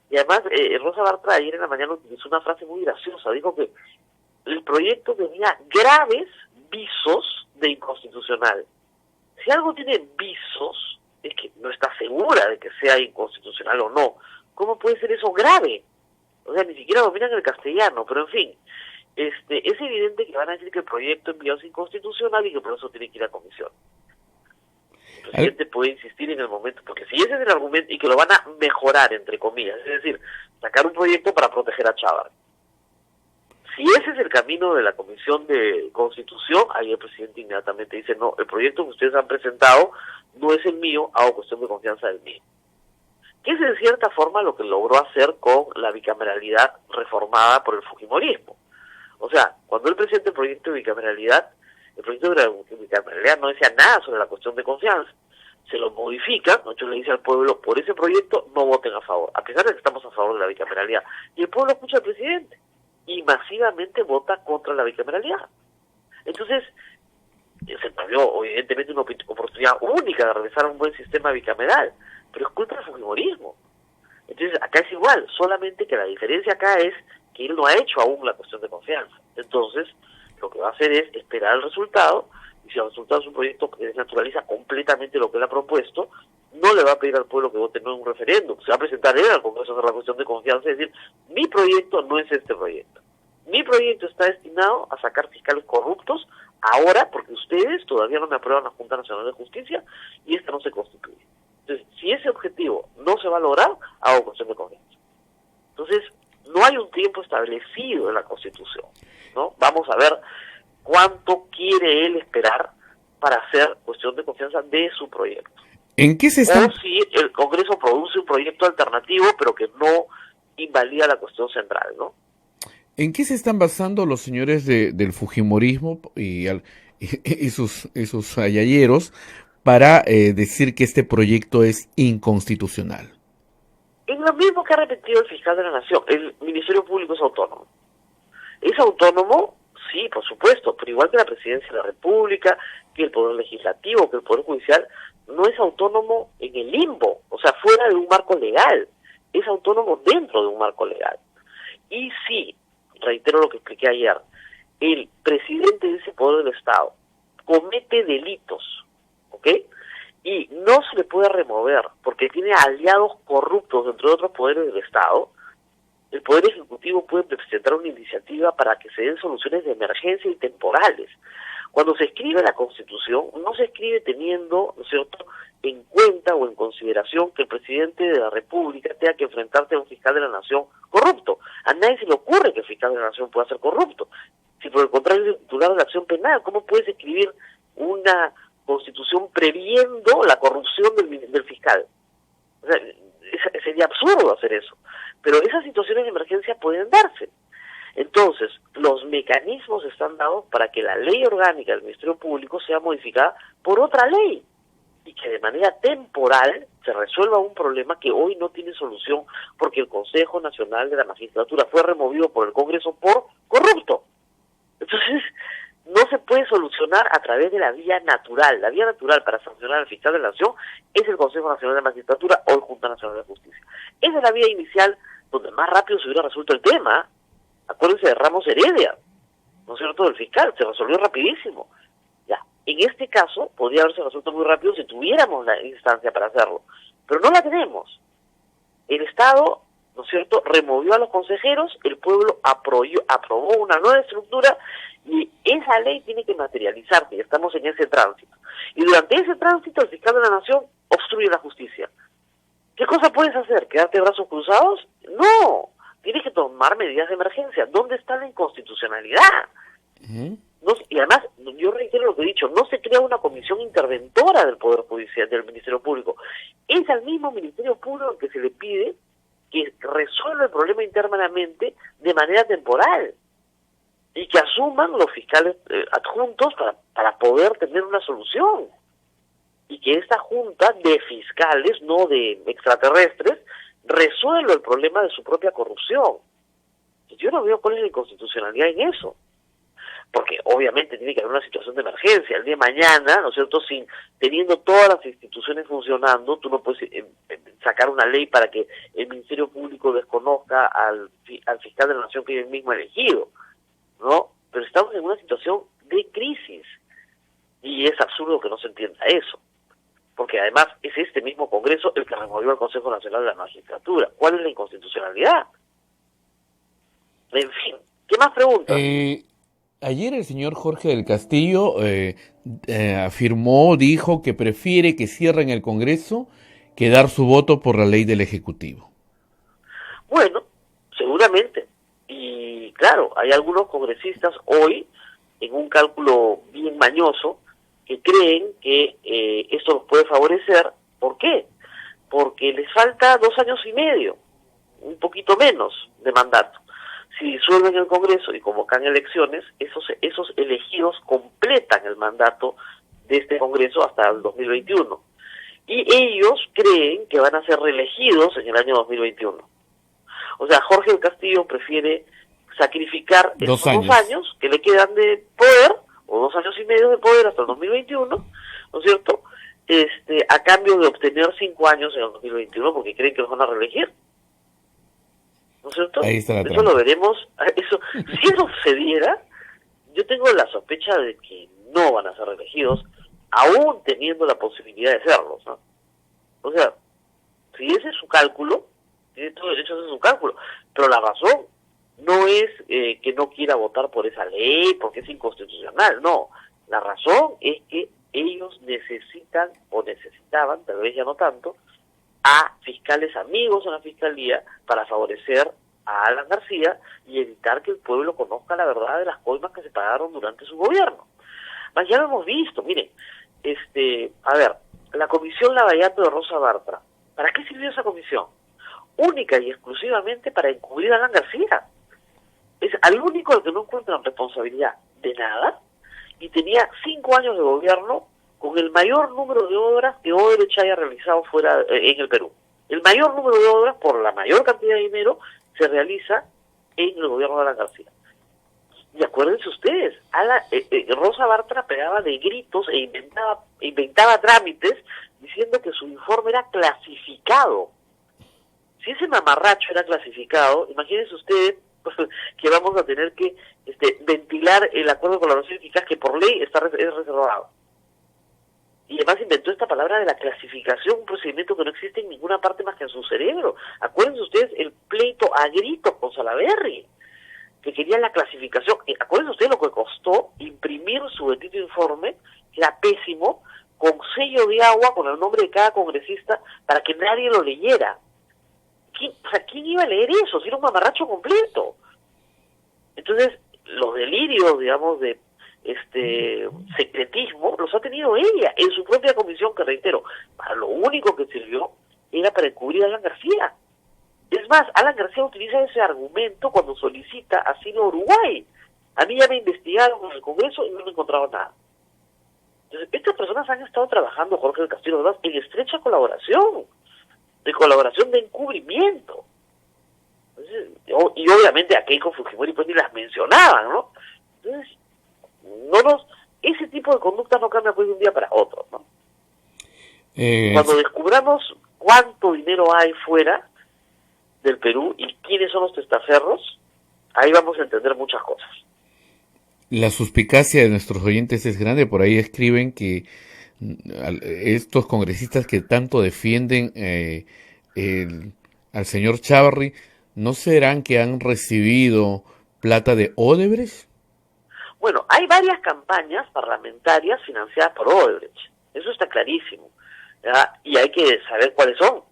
y además, Rosa Bartra ayer en la mañana utilizó una frase muy graciosa. Dijo que el proyecto tenía graves visos de inconstitucional. Si algo tiene visos, es que no está segura de que sea inconstitucional o no. ¿Cómo puede ser eso grave? O sea, ni siquiera dominan el castellano, pero en fin. Es evidente que van a decir que el proyecto enviado es inconstitucional y que por eso tiene que ir a comisión. El presidente puede insistir en el momento, porque si ese es el argumento, y que lo van a mejorar, entre comillas, es decir, sacar un proyecto para proteger a Chávez. Si ese es el camino de la Comisión de Constitución, ahí el presidente inmediatamente dice, no, el proyecto que ustedes han presentado no es el mío, hago cuestión de confianza del mío. Que es en cierta forma lo que logró hacer con la bicameralidad reformada por el fujimorismo. O sea, cuando él presenta el proyecto de bicameralidad, el proyecto de la bicameralidad no decía nada sobre la cuestión de confianza. Se lo modifica, Nocho le dice al pueblo, por ese proyecto no voten a favor, a pesar de que estamos a favor de la bicameralidad. Y el pueblo escucha al presidente y masivamente vota contra la bicameralidad. Entonces, se perdió evidentemente una oportunidad única de regresar a un buen sistema bicameral, pero es culpa del fujimorismo. Entonces, acá es igual, solamente que la diferencia acá es que él no ha hecho aún la cuestión de confianza. Entonces, lo que va a hacer es esperar el resultado, y si el resultado es un proyecto que desnaturaliza completamente lo que él ha propuesto, no le va a pedir al pueblo que vote no en un referéndum, se va a presentar él al Congreso a hacer la cuestión de confianza y decir, mi proyecto no es este proyecto. Mi proyecto está destinado a sacar fiscales corruptos ahora, porque ustedes todavía no me aprueban la Junta Nacional de Justicia y esta no se constituye. Entonces, si ese objetivo no se va a lograr, hago cuestión de confianza. Entonces, no hay un tiempo establecido en la Constitución, ¿no? Vamos a ver cuánto quiere él esperar para hacer cuestión de confianza de su proyecto. ¿En qué se está? O si el Congreso produce un proyecto alternativo, pero que no invalida la cuestión central, ¿no? ¿En qué se están basando los señores del fujimorismo y sus ayayeros para decir que este proyecto es inconstitucional? En lo mismo que ha repetido el fiscal de la Nación, el Ministerio Público es autónomo. Es autónomo, sí, por supuesto, pero igual que la Presidencia de la República, que el Poder Legislativo, que el Poder Judicial, no es autónomo en el limbo, o sea, fuera de un marco legal, es autónomo dentro de un marco legal. Y sí, reitero lo que expliqué ayer, el presidente de ese poder del Estado comete delitos, ¿ok? Y no se le puede remover porque tiene aliados corruptos dentro de otros poderes del Estado. El Poder Ejecutivo puede presentar una iniciativa para que se den soluciones de emergencia y temporales. Cuando se escribe la Constitución, no se escribe teniendo, ¿no es cierto?, en cuenta o en consideración que el presidente de la República tenga que enfrentarse a un fiscal de la Nación corrupto. A nadie se le ocurre que el fiscal de la Nación pueda ser corrupto. Si por el contrario es el titular de la acción penal, ¿cómo puedes escribir una Constitución previendo la corrupción del fiscal? O sea, sería absurdo hacer eso. Pero esas situaciones de emergencia pueden darse. Entonces, los mecanismos están dados para que la ley orgánica del Ministerio Público sea modificada por otra ley y que de manera temporal se resuelva un problema que hoy no tiene solución porque el Consejo Nacional de la Magistratura fue removido por el Congreso por corrupto. Entonces, no se puede solucionar a través de la vía natural. La vía natural para sancionar al fiscal de la Nación es el Consejo Nacional de la Magistratura o el Junta Nacional de Justicia. Esa es la vía inicial donde más rápido se hubiera resuelto el tema. Acuérdense de Ramos Heredia, ¿no es cierto?, del fiscal, se resolvió rapidísimo. Ya, en este caso podría haberse resuelto muy rápido si tuviéramos la instancia para hacerlo, pero no la tenemos. El Estado, ¿no es cierto?, removió a los consejeros, el pueblo aprobó una nueva estructura y esa ley tiene que materializarse y estamos en ese tránsito. Y durante ese tránsito el fiscal de la Nación obstruye la justicia. ¿Qué cosa puedes hacer? ¿Quedarte de brazos cruzados? No. Tienes que tomar medidas de emergencia. ¿Dónde está la inconstitucionalidad? y además, yo reitero lo que he dicho, no se crea una comisión interventora del Poder Judicial, del Ministerio Público. Es al mismo Ministerio Público al que se le pide que resuelva el problema internamente de manera temporal y que asuman los fiscales adjuntos para poder tener una solución. Y que esta junta de fiscales, no de extraterrestres, resuelva el problema de su propia corrupción. Yo no veo cuál es la inconstitucionalidad en eso. Porque obviamente tiene que haber una situación de emergencia. El día de mañana, ¿no es cierto?, teniendo todas las instituciones funcionando, tú no puedes sacar una ley para que el Ministerio Público desconozca al fiscal de la Nación que él mismo ha elegido, ¿no? Pero estamos en una situación de crisis y es absurdo que no se entienda eso. Porque además es este mismo Congreso el que removió al Consejo Nacional de la Magistratura. ¿Cuál es la inconstitucionalidad? En fin, ¿qué más preguntas? Ayer el señor Jorge del Castillo dijo que prefiere que cierren el Congreso que dar su voto por la ley del Ejecutivo. Bueno, seguramente. Y claro, hay algunos congresistas hoy, en un cálculo bien mañoso, que creen que esto los puede favorecer. ¿Por qué? Porque les falta 2 años y medio, un poquito menos de mandato. Si disuelven el Congreso y convocan elecciones, esos elegidos completan el mandato de este Congreso hasta el 2021. Y ellos creen que van a ser reelegidos en el año 2021. O sea, Jorge del Castillo prefiere sacrificar esos 2 años que le quedan de poder, o 2 años y medio de poder hasta el 2021, ¿no es cierto?, a cambio de obtener 5 años en el 2021 porque creen que los van a reelegir. ¿No es cierto? Ahí está la eso trampa. lo veremos. Si eso sucediera, yo tengo la sospecha de que no van a ser reelegidos, aún teniendo la posibilidad de serlos, ¿no? O sea, si ese es su cálculo, tiene todo derecho a hacer su cálculo, pero la razón no es que no quiera votar por esa ley porque es inconstitucional, no. La razón es que ellos necesitan o necesitaban, tal vez ya no tanto, a fiscales amigos en la Fiscalía para favorecer a Alan García y evitar que el pueblo conozca la verdad de las coimas que se pagaron durante su gobierno. Mas ya lo hemos visto, miren, la comisión Lavallato de Rosa Bartra, ¿para qué sirvió esa comisión? Única y exclusivamente para encubrir a Alan García. Es al único al que no encuentran responsabilidad de nada y tenía 5 años de gobierno con el mayor número de obras que Odebrecht haya realizado fuera en el Perú. El mayor número de obras, por la mayor cantidad de dinero, se realiza en el gobierno de Alan García. Y acuérdense ustedes, Rosa Bartra pegaba de gritos e inventaba trámites diciendo que su informe era clasificado. Si ese mamarracho era clasificado, imagínense ustedes que vamos a tener que ventilar el acuerdo de colaboración eficaz que por ley es reservado. Y además inventó esta palabra de la clasificación, un procedimiento que no existe en ninguna parte más que en su cerebro. Acuérdense ustedes el pleito a gritos con Salaverry, que quería la clasificación. Acuérdense ustedes lo que costó imprimir su bendito informe, que era pésimo, con sello de agua, con el nombre de cada congresista, para que nadie lo leyera. ¿Quién iba a leer eso? Si era un mamarracho completo. Entonces, los delirios, digamos, de secretismo, los ha tenido ella en su propia comisión, que reitero, para lo único que sirvió era para encubrir a Alan García. Es más, Alan García utiliza ese argumento cuando solicita asilo a Uruguay. A mí ya me investigaron en el Congreso y no me encontraron nada. Entonces, estas personas han estado trabajando, Jorge del Castillo, ¿verdad?, en estrecha colaboración de encubrimiento. Entonces, y obviamente a Keiko Fujimori pues ni las mencionaban, ¿no? Entonces, ese tipo de conducta no cambia pues de un día para otro, ¿no? Cuando descubramos cuánto dinero hay fuera del Perú y quiénes son los testaferros, ahí vamos a entender muchas cosas. La suspicacia de nuestros oyentes es grande. Por ahí escriben que estos congresistas que tanto defienden al señor Chávarri, ¿no serán que han recibido plata de Odebrecht? Bueno, hay varias campañas parlamentarias financiadas por Odebrecht. Eso está clarísimo, ¿verdad? Y hay que saber cuáles son.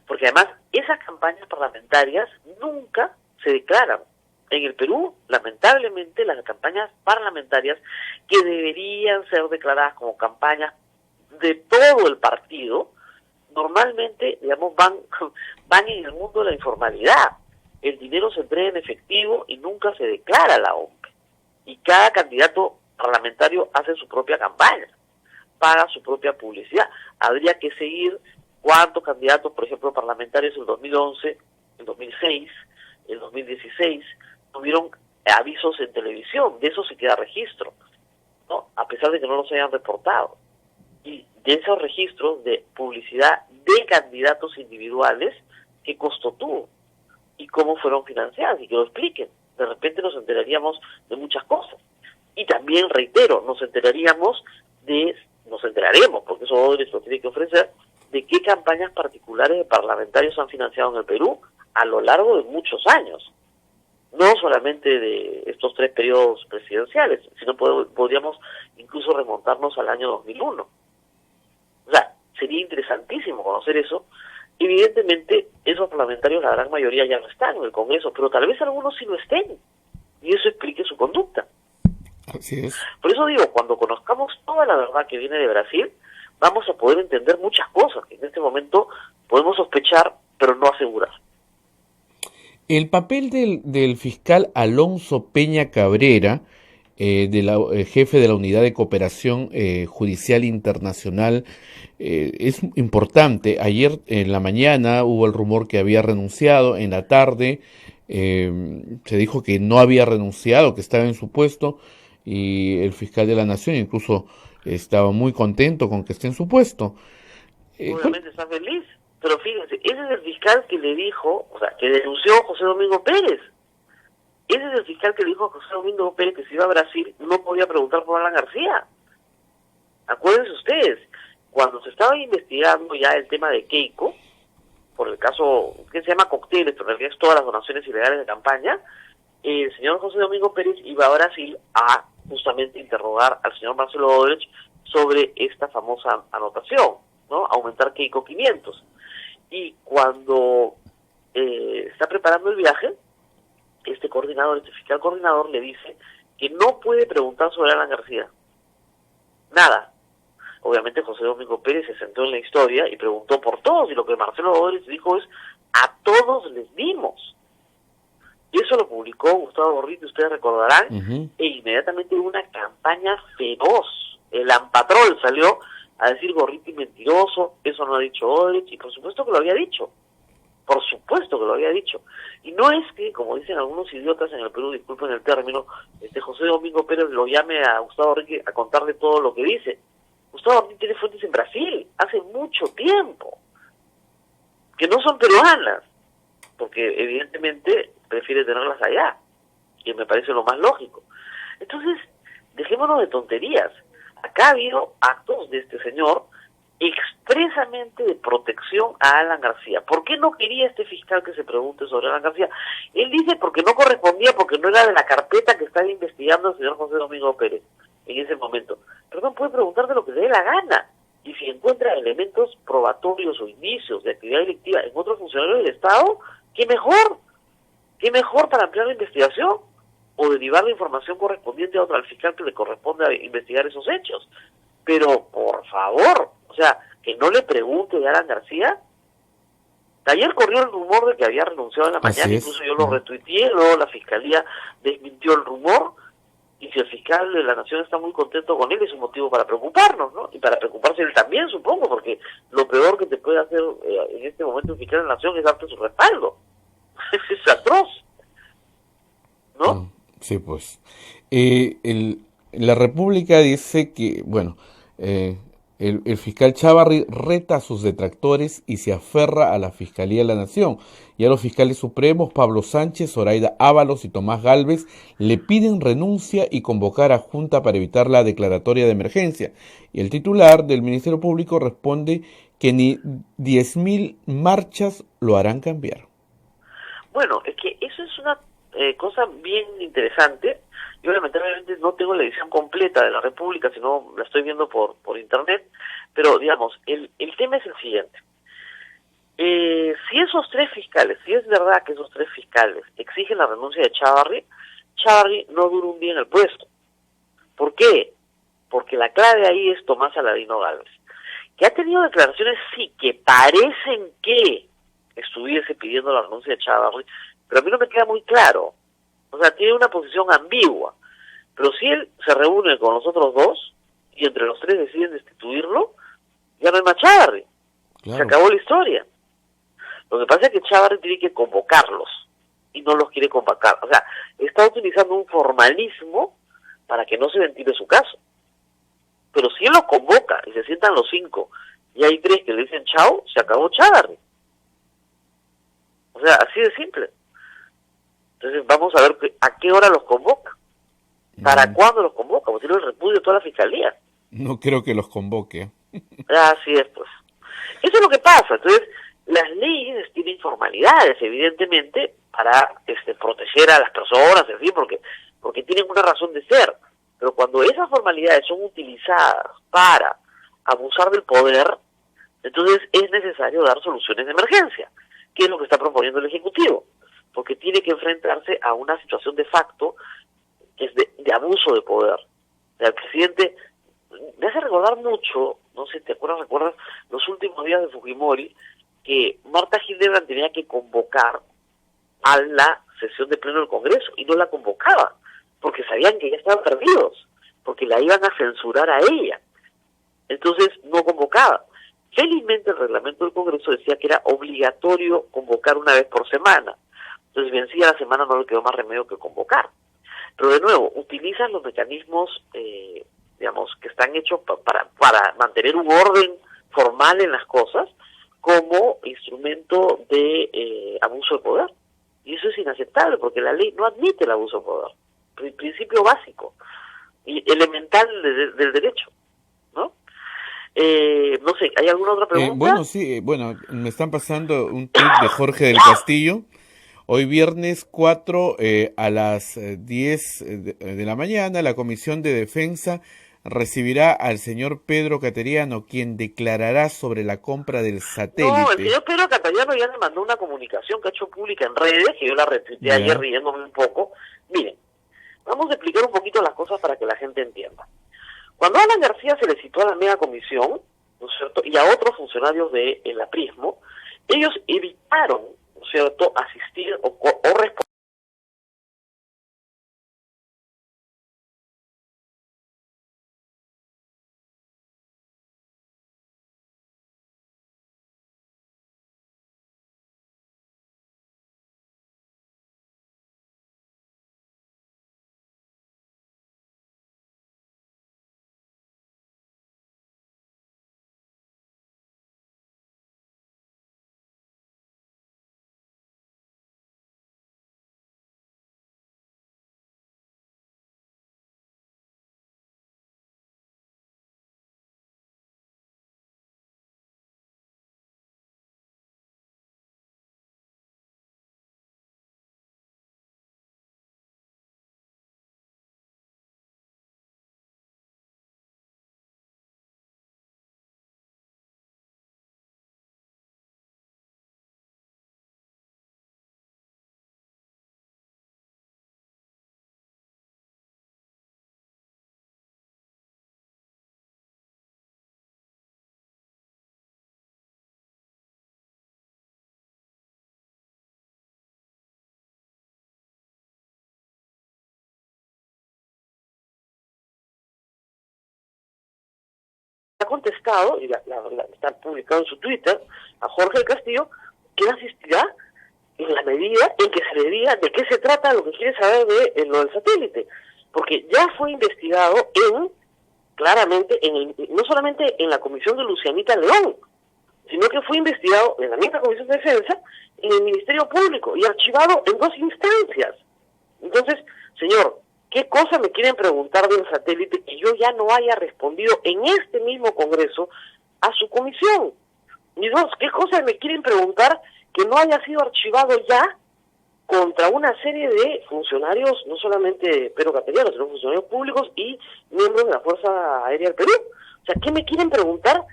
Porque además, esas campañas parlamentarias nunca se declaran. En el Perú, lamentablemente, las campañas parlamentarias, que deberían ser declaradas como campañas de todo el partido, normalmente, digamos, van en el mundo de la informalidad. El dinero se entrega en efectivo y nunca se declara la OMP. Y cada candidato parlamentario hace su propia campaña, paga su propia publicidad. Habría que seguir cuántos candidatos, por ejemplo, parlamentarios en el 2011, el 2006, el 2016, tuvieron avisos en televisión. De eso se queda registro, ¿no? A pesar de que no los hayan reportado. Y de esos registros de publicidad de candidatos individuales, ¿qué costo tuvo? Y cómo fueron financiadas, y que lo expliquen. De repente nos enteraríamos de muchas cosas. Y también, reitero, nos enteraremos, porque eso Odebrecht lo tiene que ofrecer, de qué campañas particulares de parlamentarios han financiado en el Perú a lo largo de muchos años. No solamente de estos 3 periodos presidenciales, sino podríamos incluso remontarnos al año 2001. O sea, sería interesantísimo conocer eso. Evidentemente, esos parlamentarios, la gran mayoría ya no están en el Congreso, pero tal vez algunos sí lo estén, y eso explique su conducta. Así es. Por eso digo, cuando conozcamos toda la verdad que viene de Brasil, vamos a poder entender muchas cosas que en este momento podemos sospechar, pero no asegurar. El papel del fiscal Alonso Peña Cabrera, jefe de la Unidad de Cooperación Judicial Internacional, es importante. Ayer en la mañana hubo el rumor que había renunciado, en la tarde se dijo que no había renunciado, que estaba en su puesto, y el fiscal de la Nación incluso estaba muy contento con que esté en su puesto. Obviamente está feliz, pero fíjense, ese es el fiscal que le dijo, o sea, que denunció a José Domingo Pérez. Ese es el fiscal que le dijo a José Domingo Pérez que si iba a Brasil no podía preguntar por Alan García. Acuérdense ustedes, cuando se estaba investigando ya el tema de Keiko, por el caso que se llama Cócteles, pero en realidad es todas las donaciones ilegales de campaña, el señor José Domingo Pérez iba a Brasil a justamente interrogar al señor Marcelo Odebrecht sobre esta famosa anotación, ¿no? Aumentar Keiko 500. Y cuando está preparando el viaje, este fiscal coordinador le dice que no puede preguntar sobre Alan García. Nada. Obviamente José Domingo Pérez se sentó en la historia y preguntó por todos, y lo que Marcelo Odebrecht dijo es: a todos les dimos. Y eso lo publicó Gustavo Gorriti, ustedes recordarán, e inmediatamente hubo una campaña feroz. El Ampatrol salió a decir: Gorriti mentiroso, eso no ha dicho Odebrecht, y por supuesto que lo había dicho. Por supuesto que lo había dicho. Y no es que, como dicen algunos idiotas en el Perú, disculpen el término, José Domingo Pérez lo llame a Gustavo Gorriti a contarle todo lo que dice. Gustavo Gorriti tiene fuentes en Brasil, hace mucho tiempo, que no son peruanas, porque evidentemente prefiere tenerlas allá, que me parece lo más lógico. Entonces, dejémonos de tonterías. Acá ha habido actos de este señor expresamente de protección a Alan García. ¿Por qué no quería este fiscal que se pregunte sobre Alan García? Él dice porque no correspondía, porque no era de la carpeta que estaba investigando el señor José Domingo Pérez en ese momento. Perdón, puede preguntar de lo que le dé la gana. Y si encuentra elementos probatorios o indicios de actividad delictiva en otros funcionarios del Estado, ¡qué mejor! ¿Qué mejor para ampliar la investigación? O derivar la información correspondiente a otro, al fiscal que le corresponde investigar esos hechos. Pero, por favor, o sea, que no le pregunte a Alan García. Ayer corrió el rumor de que había renunciado en la mañana, incluso yo lo retuiteé, luego la Fiscalía desmintió el rumor, y si el fiscal de la Nación está muy contento con él, es un motivo para preocuparnos, ¿no? Y para preocuparse él también, supongo, porque lo peor que te puede hacer en este momento el fiscal de la Nación es darte su respaldo. Es atroz, ¿no? Sí, pues. La República dice que, bueno, el fiscal Chávarri reta a sus detractores y se aferra a la Fiscalía de la Nación. Y a los fiscales supremos, Pablo Sánchez, Zoraida Ábalos y Tomás Gálvez, le piden renuncia y convocar a junta para evitar la declaratoria de emergencia. Y el titular del Ministerio Público responde que ni 10.000 marchas lo harán cambiar. Bueno, es que eso es una cosa bien interesante. Yo lamentablemente no tengo la edición completa de la República, sino la estoy viendo por internet, pero digamos, el tema es el siguiente. Si esos tres fiscales, si es verdad que esos tres fiscales exigen la renuncia de Chávarri, Chávarri no dura un día en el puesto. ¿Por qué? Porque la clave ahí es Tomás Aladino Gálvez, que ha tenido declaraciones, sí, que parecen que estuviese pidiendo la renuncia de Chávarri, pero a mí no me queda muy claro. O sea, tiene una posición ambigua. Pero si él se reúne con los otros dos, y entre los tres deciden destituirlo, ya no hay más Chávarri. Claro. Se acabó la historia. Lo que pasa es que Chávarri tiene que convocarlos, y no los quiere convocar. O sea, está utilizando un formalismo para que no se ventile su caso. Pero si él los convoca y se sientan los 5 y hay 3 que le dicen chao, se acabó Chávarri. O sea, así de simple. Entonces vamos a ver a qué hora los convoca. ¿Para cuándo los convoca? Porque tiene el repudio de toda la fiscalía. No creo que los convoque. Así es, pues. Eso es lo que pasa. Entonces, las leyes tienen formalidades, evidentemente, para proteger a las personas, en fin, porque tienen una razón de ser. Pero cuando esas formalidades son utilizadas para abusar del poder, entonces es necesario dar soluciones de emergencia, que es lo que está proponiendo el Ejecutivo, porque tiene que enfrentarse a una situación de facto que es de abuso de poder. O sea, el presidente me hace recordar mucho, no sé, recuerdas los últimos días de Fujimori, que Marta Hildebrand tenía que convocar a la sesión de pleno del Congreso y no la convocaba, porque sabían que ya estaban perdidos, porque la iban a censurar a ella. Entonces no convocaba. Felizmente el reglamento del Congreso decía que era obligatorio convocar una vez por semana. Entonces vencía la semana, no le quedó más remedio que convocar. Pero de nuevo, utilizan los mecanismos, digamos, que están hechos para mantener un orden formal en las cosas como instrumento de abuso de poder. Y eso es inaceptable porque la ley no admite el abuso de poder. Principio básico y elemental del derecho, ¿no? No sé, ¿hay alguna otra pregunta? Bueno, sí, me están pasando un tuit de Jorge del Castillo. Hoy viernes 4 a las 10 de la mañana, la Comisión de Defensa recibirá al señor Pedro Cateriano, quien declarará sobre la compra del satélite. No, el señor Pedro Cateriano ya le mandó una comunicación que ha hecho pública en redes, que yo la retuiteé ayer riéndome un poco. Miren, vamos a explicar un poquito las cosas para que la gente entienda. Cuando a Alan García se le citó a la mega comisión, ¿no es cierto?, y a otros funcionarios de el aprismo, ellos evitaron, ¿no es cierto?, asistir o responder ha contestado, y está publicado en su Twitter, a Jorge del Castillo, que asistirá en la medida en que se le diga de qué se trata lo que quiere saber de lo del satélite. Porque ya fue investigado claramente, no solamente en la comisión de Lucianita León, sino que fue investigado en la misma Comisión de Defensa, en el Ministerio Público, y archivado en 2 instancias. Entonces, señor, ¿qué cosa me quieren preguntar del satélite que yo ya no haya respondido en este mismo Congreso a su comisión? Y 2, ¿qué cosa me quieren preguntar que no haya sido archivado ya contra una serie de funcionarios, no solamente Pedro Cateriano, sino funcionarios públicos y miembros de la Fuerza Aérea del Perú? O sea, ¿qué me quieren preguntar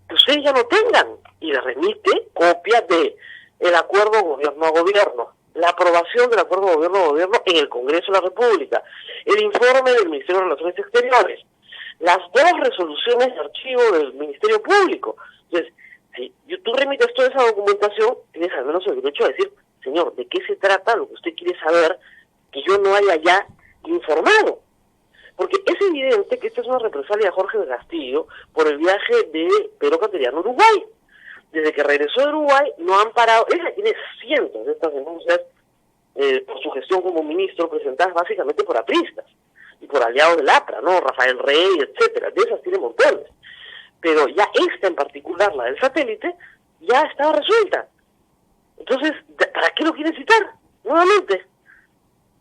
que ustedes ya no tengan y y le remite copia de el acuerdo gobierno a gobierno, la aprobación del acuerdo gobierno a gobierno en el Congreso de la República, el informe del Ministerio de Relaciones Exteriores, las 2 resoluciones de archivo del Ministerio Público. Entonces, si tú remites toda esa documentación, tienes al menos el derecho a decir, señor, ¿de qué se trata lo que usted quiere saber que yo no haya ya informado? Porque es evidente que esta es una represalia de Jorge del Castillo por el viaje de Pedro Cateriano a Uruguay. Desde que regresó de Uruguay no han parado, ella tiene cientos de estas denuncias por su gestión como ministro, presentadas básicamente por apristas y por aliados del APRA, ¿no? Rafael Rey, etcétera, de esas tiene montones. Pero ya esta en particular, la del satélite, ya estaba resuelta. Entonces, ¿para qué lo quieren citar? Nuevamente.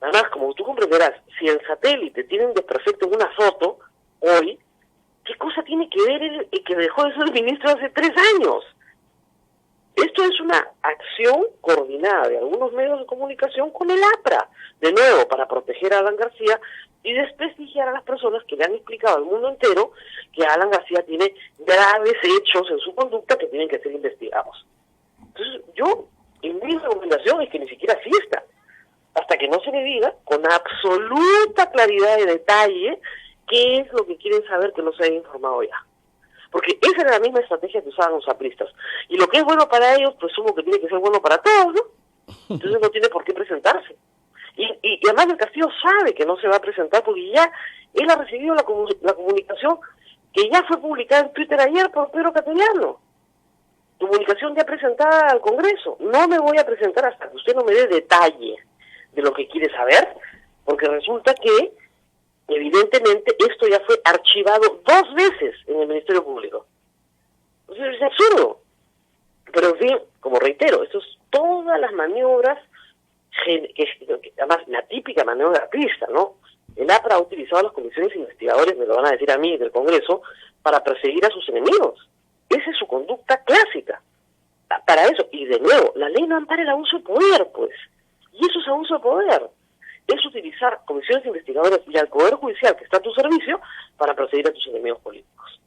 Además, como tú comprenderás, si el satélite tiene un desperfecto en una foto, hoy, ¿qué cosa tiene que ver el que dejó de ser ministro hace 3 años? Esto es una acción coordinada de algunos medios de comunicación con el APRA, de nuevo, para proteger a Alan García y desprestigiar a las personas que le han explicado al mundo entero que Alan García tiene graves hechos en su conducta que tienen que ser investigados. Entonces, mi recomendación es que ni siquiera asista, hasta que no se le diga con absoluta claridad de detalle qué es lo que quieren saber que no se haya informado ya. Porque esa era la misma estrategia que usaban los apristas. Y lo que es bueno para ellos, pues supongo que tiene que ser bueno para todos, ¿no? Entonces no tiene por qué presentarse. Y además el Castillo sabe que no se va a presentar porque ya él ha recibido la comunicación que ya fue publicada en Twitter ayer por Pedro Cateriano. Comunicación ya presentada al Congreso. No me voy a presentar hasta que usted no me dé detalle de lo que quiere saber, porque resulta que evidentemente esto ya fue archivado 2 veces en el Ministerio Público. Entonces es absurdo. Pero en fin, como reitero, esto es todas las maniobras, además la típica maniobra aprista, ¿no? El APRA ha utilizado a las comisiones investigadores, me lo van a decir a mí, del Congreso, para perseguir a sus enemigos. Esa es su conducta clásica. Para eso, y de nuevo, la ley no ampara el abuso de poder, pues. Y eso es abuso de poder. Es utilizar comisiones investigadoras y al Poder Judicial que está a tu servicio para perseguir a tus enemigos políticos.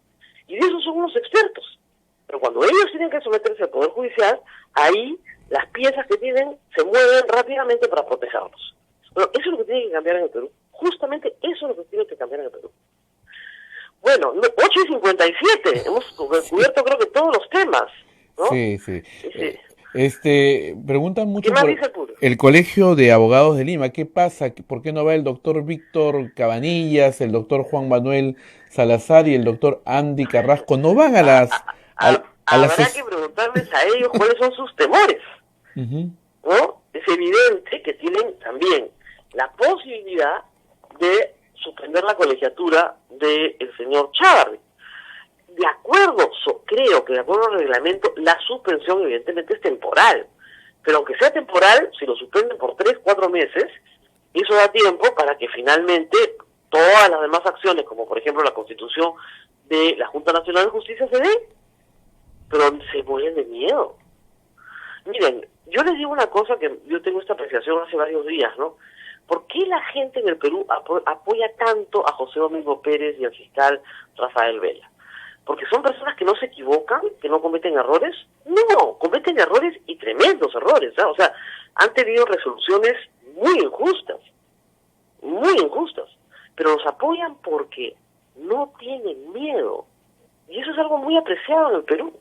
Y de eso son unos expertos. Pero cuando ellos tienen que someterse al Poder Judicial, ahí las piezas que tienen se mueven rápidamente para protegerlos. Bueno, eso es lo que tiene que cambiar en el Perú. Justamente eso es lo que tiene que cambiar en el Perú. Bueno, 8:57, hemos cubierto creo que todos los temas, ¿no? Sí. Preguntan mucho ¿Qué más por dice el Perú? el Colegio de Abogados de Lima. ¿Qué pasa? ¿Por qué no va el doctor Víctor Cabanillas, el doctor Juan Manuel Salazar y el doctor Andy Carrasco? ¿No van a las... Habrá que preguntarles a ellos cuáles son sus temores, ¿no? Es evidente que tienen también la posibilidad de suspender la colegiatura del señor Chávarri. De acuerdo, creo que de acuerdo al reglamento, la suspensión evidentemente es temporal. Pero aunque sea temporal, si lo suspenden por 3-4 meses, eso da tiempo para que finalmente todas las demás acciones, como por ejemplo la constitución de la Junta Nacional de Justicia, se den. Pero se mueren de miedo. Miren, yo les digo una cosa que yo tengo esta apreciación hace varios días, ¿no? ¿Por qué la gente en el Perú apoya tanto a José Domingo Pérez y al fiscal Rafael Vela? ¿Porque son personas que no se equivocan, que no cometen errores? No, cometen errores y tremendos errores, ¿eh? O sea, han tenido resoluciones muy injustas, pero los apoyan porque no tienen miedo. Y eso es algo muy apreciado en el Perú.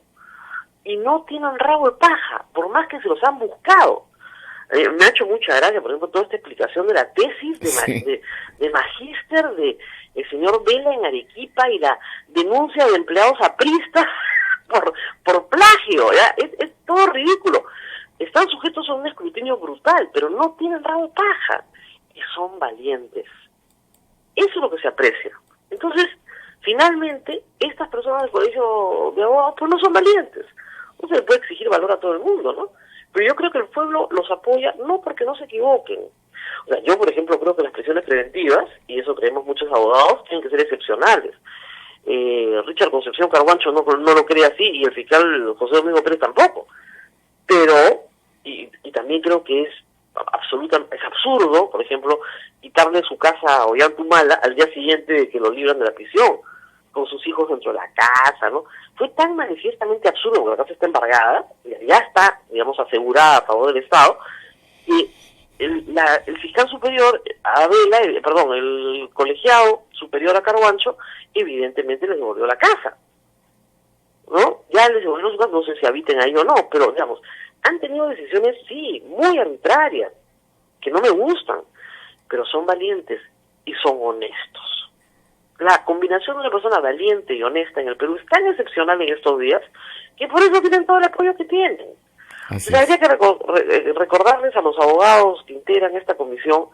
Y no tienen rabo de paja, por más que se los han buscado. Me ha hecho mucha gracia, por ejemplo, toda esta explicación de la tesis de magíster de el señor Vela en Arequipa y la denuncia de empleados apristas por plagio. ¿Ya? Es todo ridículo. Están sujetos a un escrutinio brutal, pero no tienen rabo de paja. Y son valientes. Eso es lo que se aprecia. Entonces, finalmente, estas personas del colegio de abogados pues no son valientes. No se le puede exigir valor a todo el mundo, ¿no? Pero yo creo que el pueblo los apoya no porque no se equivoquen. O sea, yo, por ejemplo, creo que las prisiones preventivas, y eso creemos muchos abogados, tienen que ser excepcionales. Richard Concepción Carguancho no lo cree así, y el fiscal José Domingo Pérez tampoco. Pero, y también creo que es absurdo, por ejemplo, quitarle su casa a Ollantumala al día siguiente de que lo libran de la prisión, con sus hijos dentro de la casa, ¿no? Fue tan manifiestamente absurdo, porque la casa está embargada, ya está, digamos, asegurada a favor del Estado, y el fiscal superior, el colegiado superior a Carhuancho, evidentemente les devolvió la casa, ¿no? Ya les devolvió su casa, no sé si habiten ahí o no, pero, digamos, han tenido decisiones, sí, muy arbitrarias, que no me gustan, pero son valientes y son honestos. La combinación de una persona valiente y honesta en el Perú es tan excepcional en estos días que por eso tienen todo el apoyo que tienen. Habría que recordarles a los abogados que integran esta comisión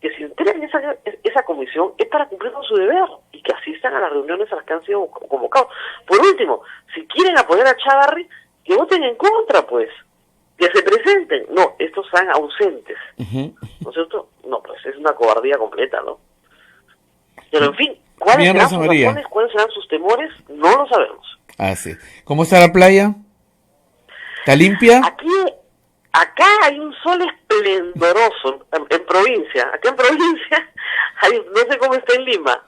que si integran esa comisión es para cumplir con su deber y que asistan a las reuniones a las que han sido convocados. Por último, si quieren apoyar a Chávarri, que voten en contra, pues, que se presenten. No, estos están ausentes, ¿no es cierto? No, pues es una cobardía completa, ¿no? Pero en fin, ¿cuáles serán sus razones, cuáles serán sus temores? No lo sabemos. Ah, sí. ¿Cómo está la playa? ¿Está limpia? Acá hay un sol esplendoroso en provincia. Acá en provincia, no sé cómo está en Lima.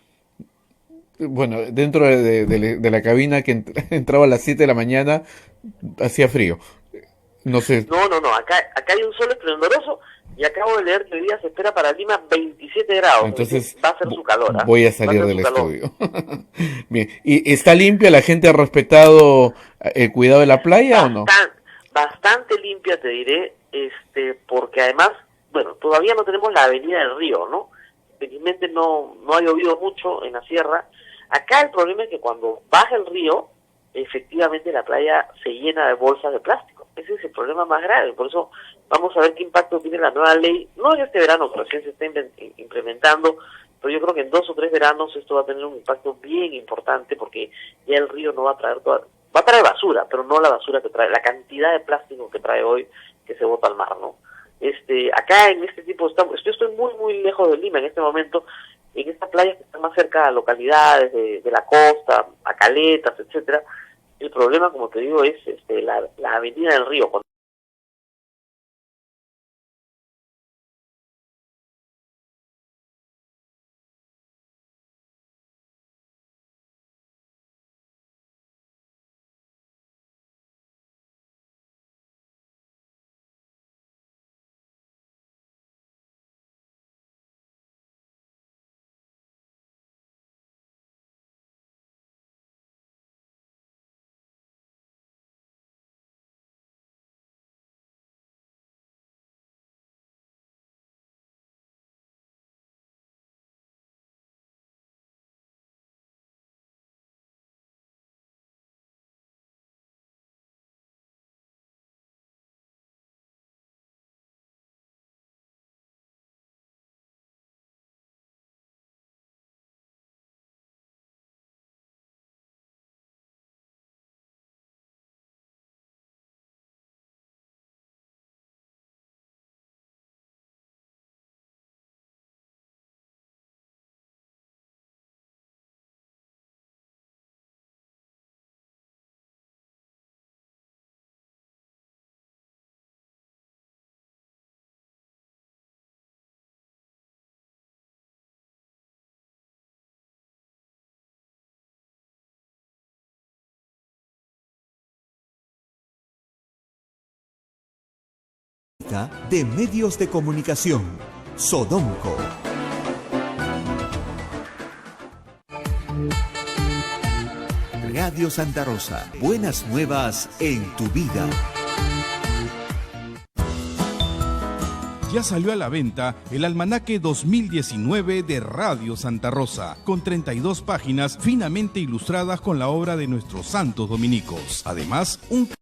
Bueno, dentro de la cabina que entraba a las 7 de la mañana, hacía frío. No sé. No, acá hay un sol esplendoroso y acabo de leer que hoy día se espera para Lima 27 grados. Entonces va a ser su calor. Voy a salir del estudio. Bien. ¿Y está limpia? ¿La gente ha respetado el cuidado de la playa o no? Bastante limpia, te diré, porque además, bueno, todavía no tenemos la avenida del río, ¿no? Felizmente no ha llovido mucho en la sierra. Acá el problema es que cuando baja el río, efectivamente la playa se llena de bolsas de plástico. Ese es el problema más grave. Por eso vamos a ver qué impacto tiene la nueva ley, no en este verano, pero recién se está implementando, pero yo creo que en 2 o 3 veranos esto va a tener un impacto bien importante, porque ya el río no va a traer va a traer basura, pero no la basura que trae, la cantidad de plástico que trae hoy, que se bota al mar, ¿no? Acá en este tipo, yo estoy muy, muy lejos de Lima en este momento, en estas playas que están más cerca a localidades de la costa, a caletas, etcétera. El problema, como te digo, es la avenida del río. De medios de comunicación, Sodomco. Radio Santa Rosa, buenas nuevas en tu vida. Ya salió a la venta el almanaque 2019 de Radio Santa Rosa, con 32 páginas finamente ilustradas con la obra de nuestros santos dominicos. Además, un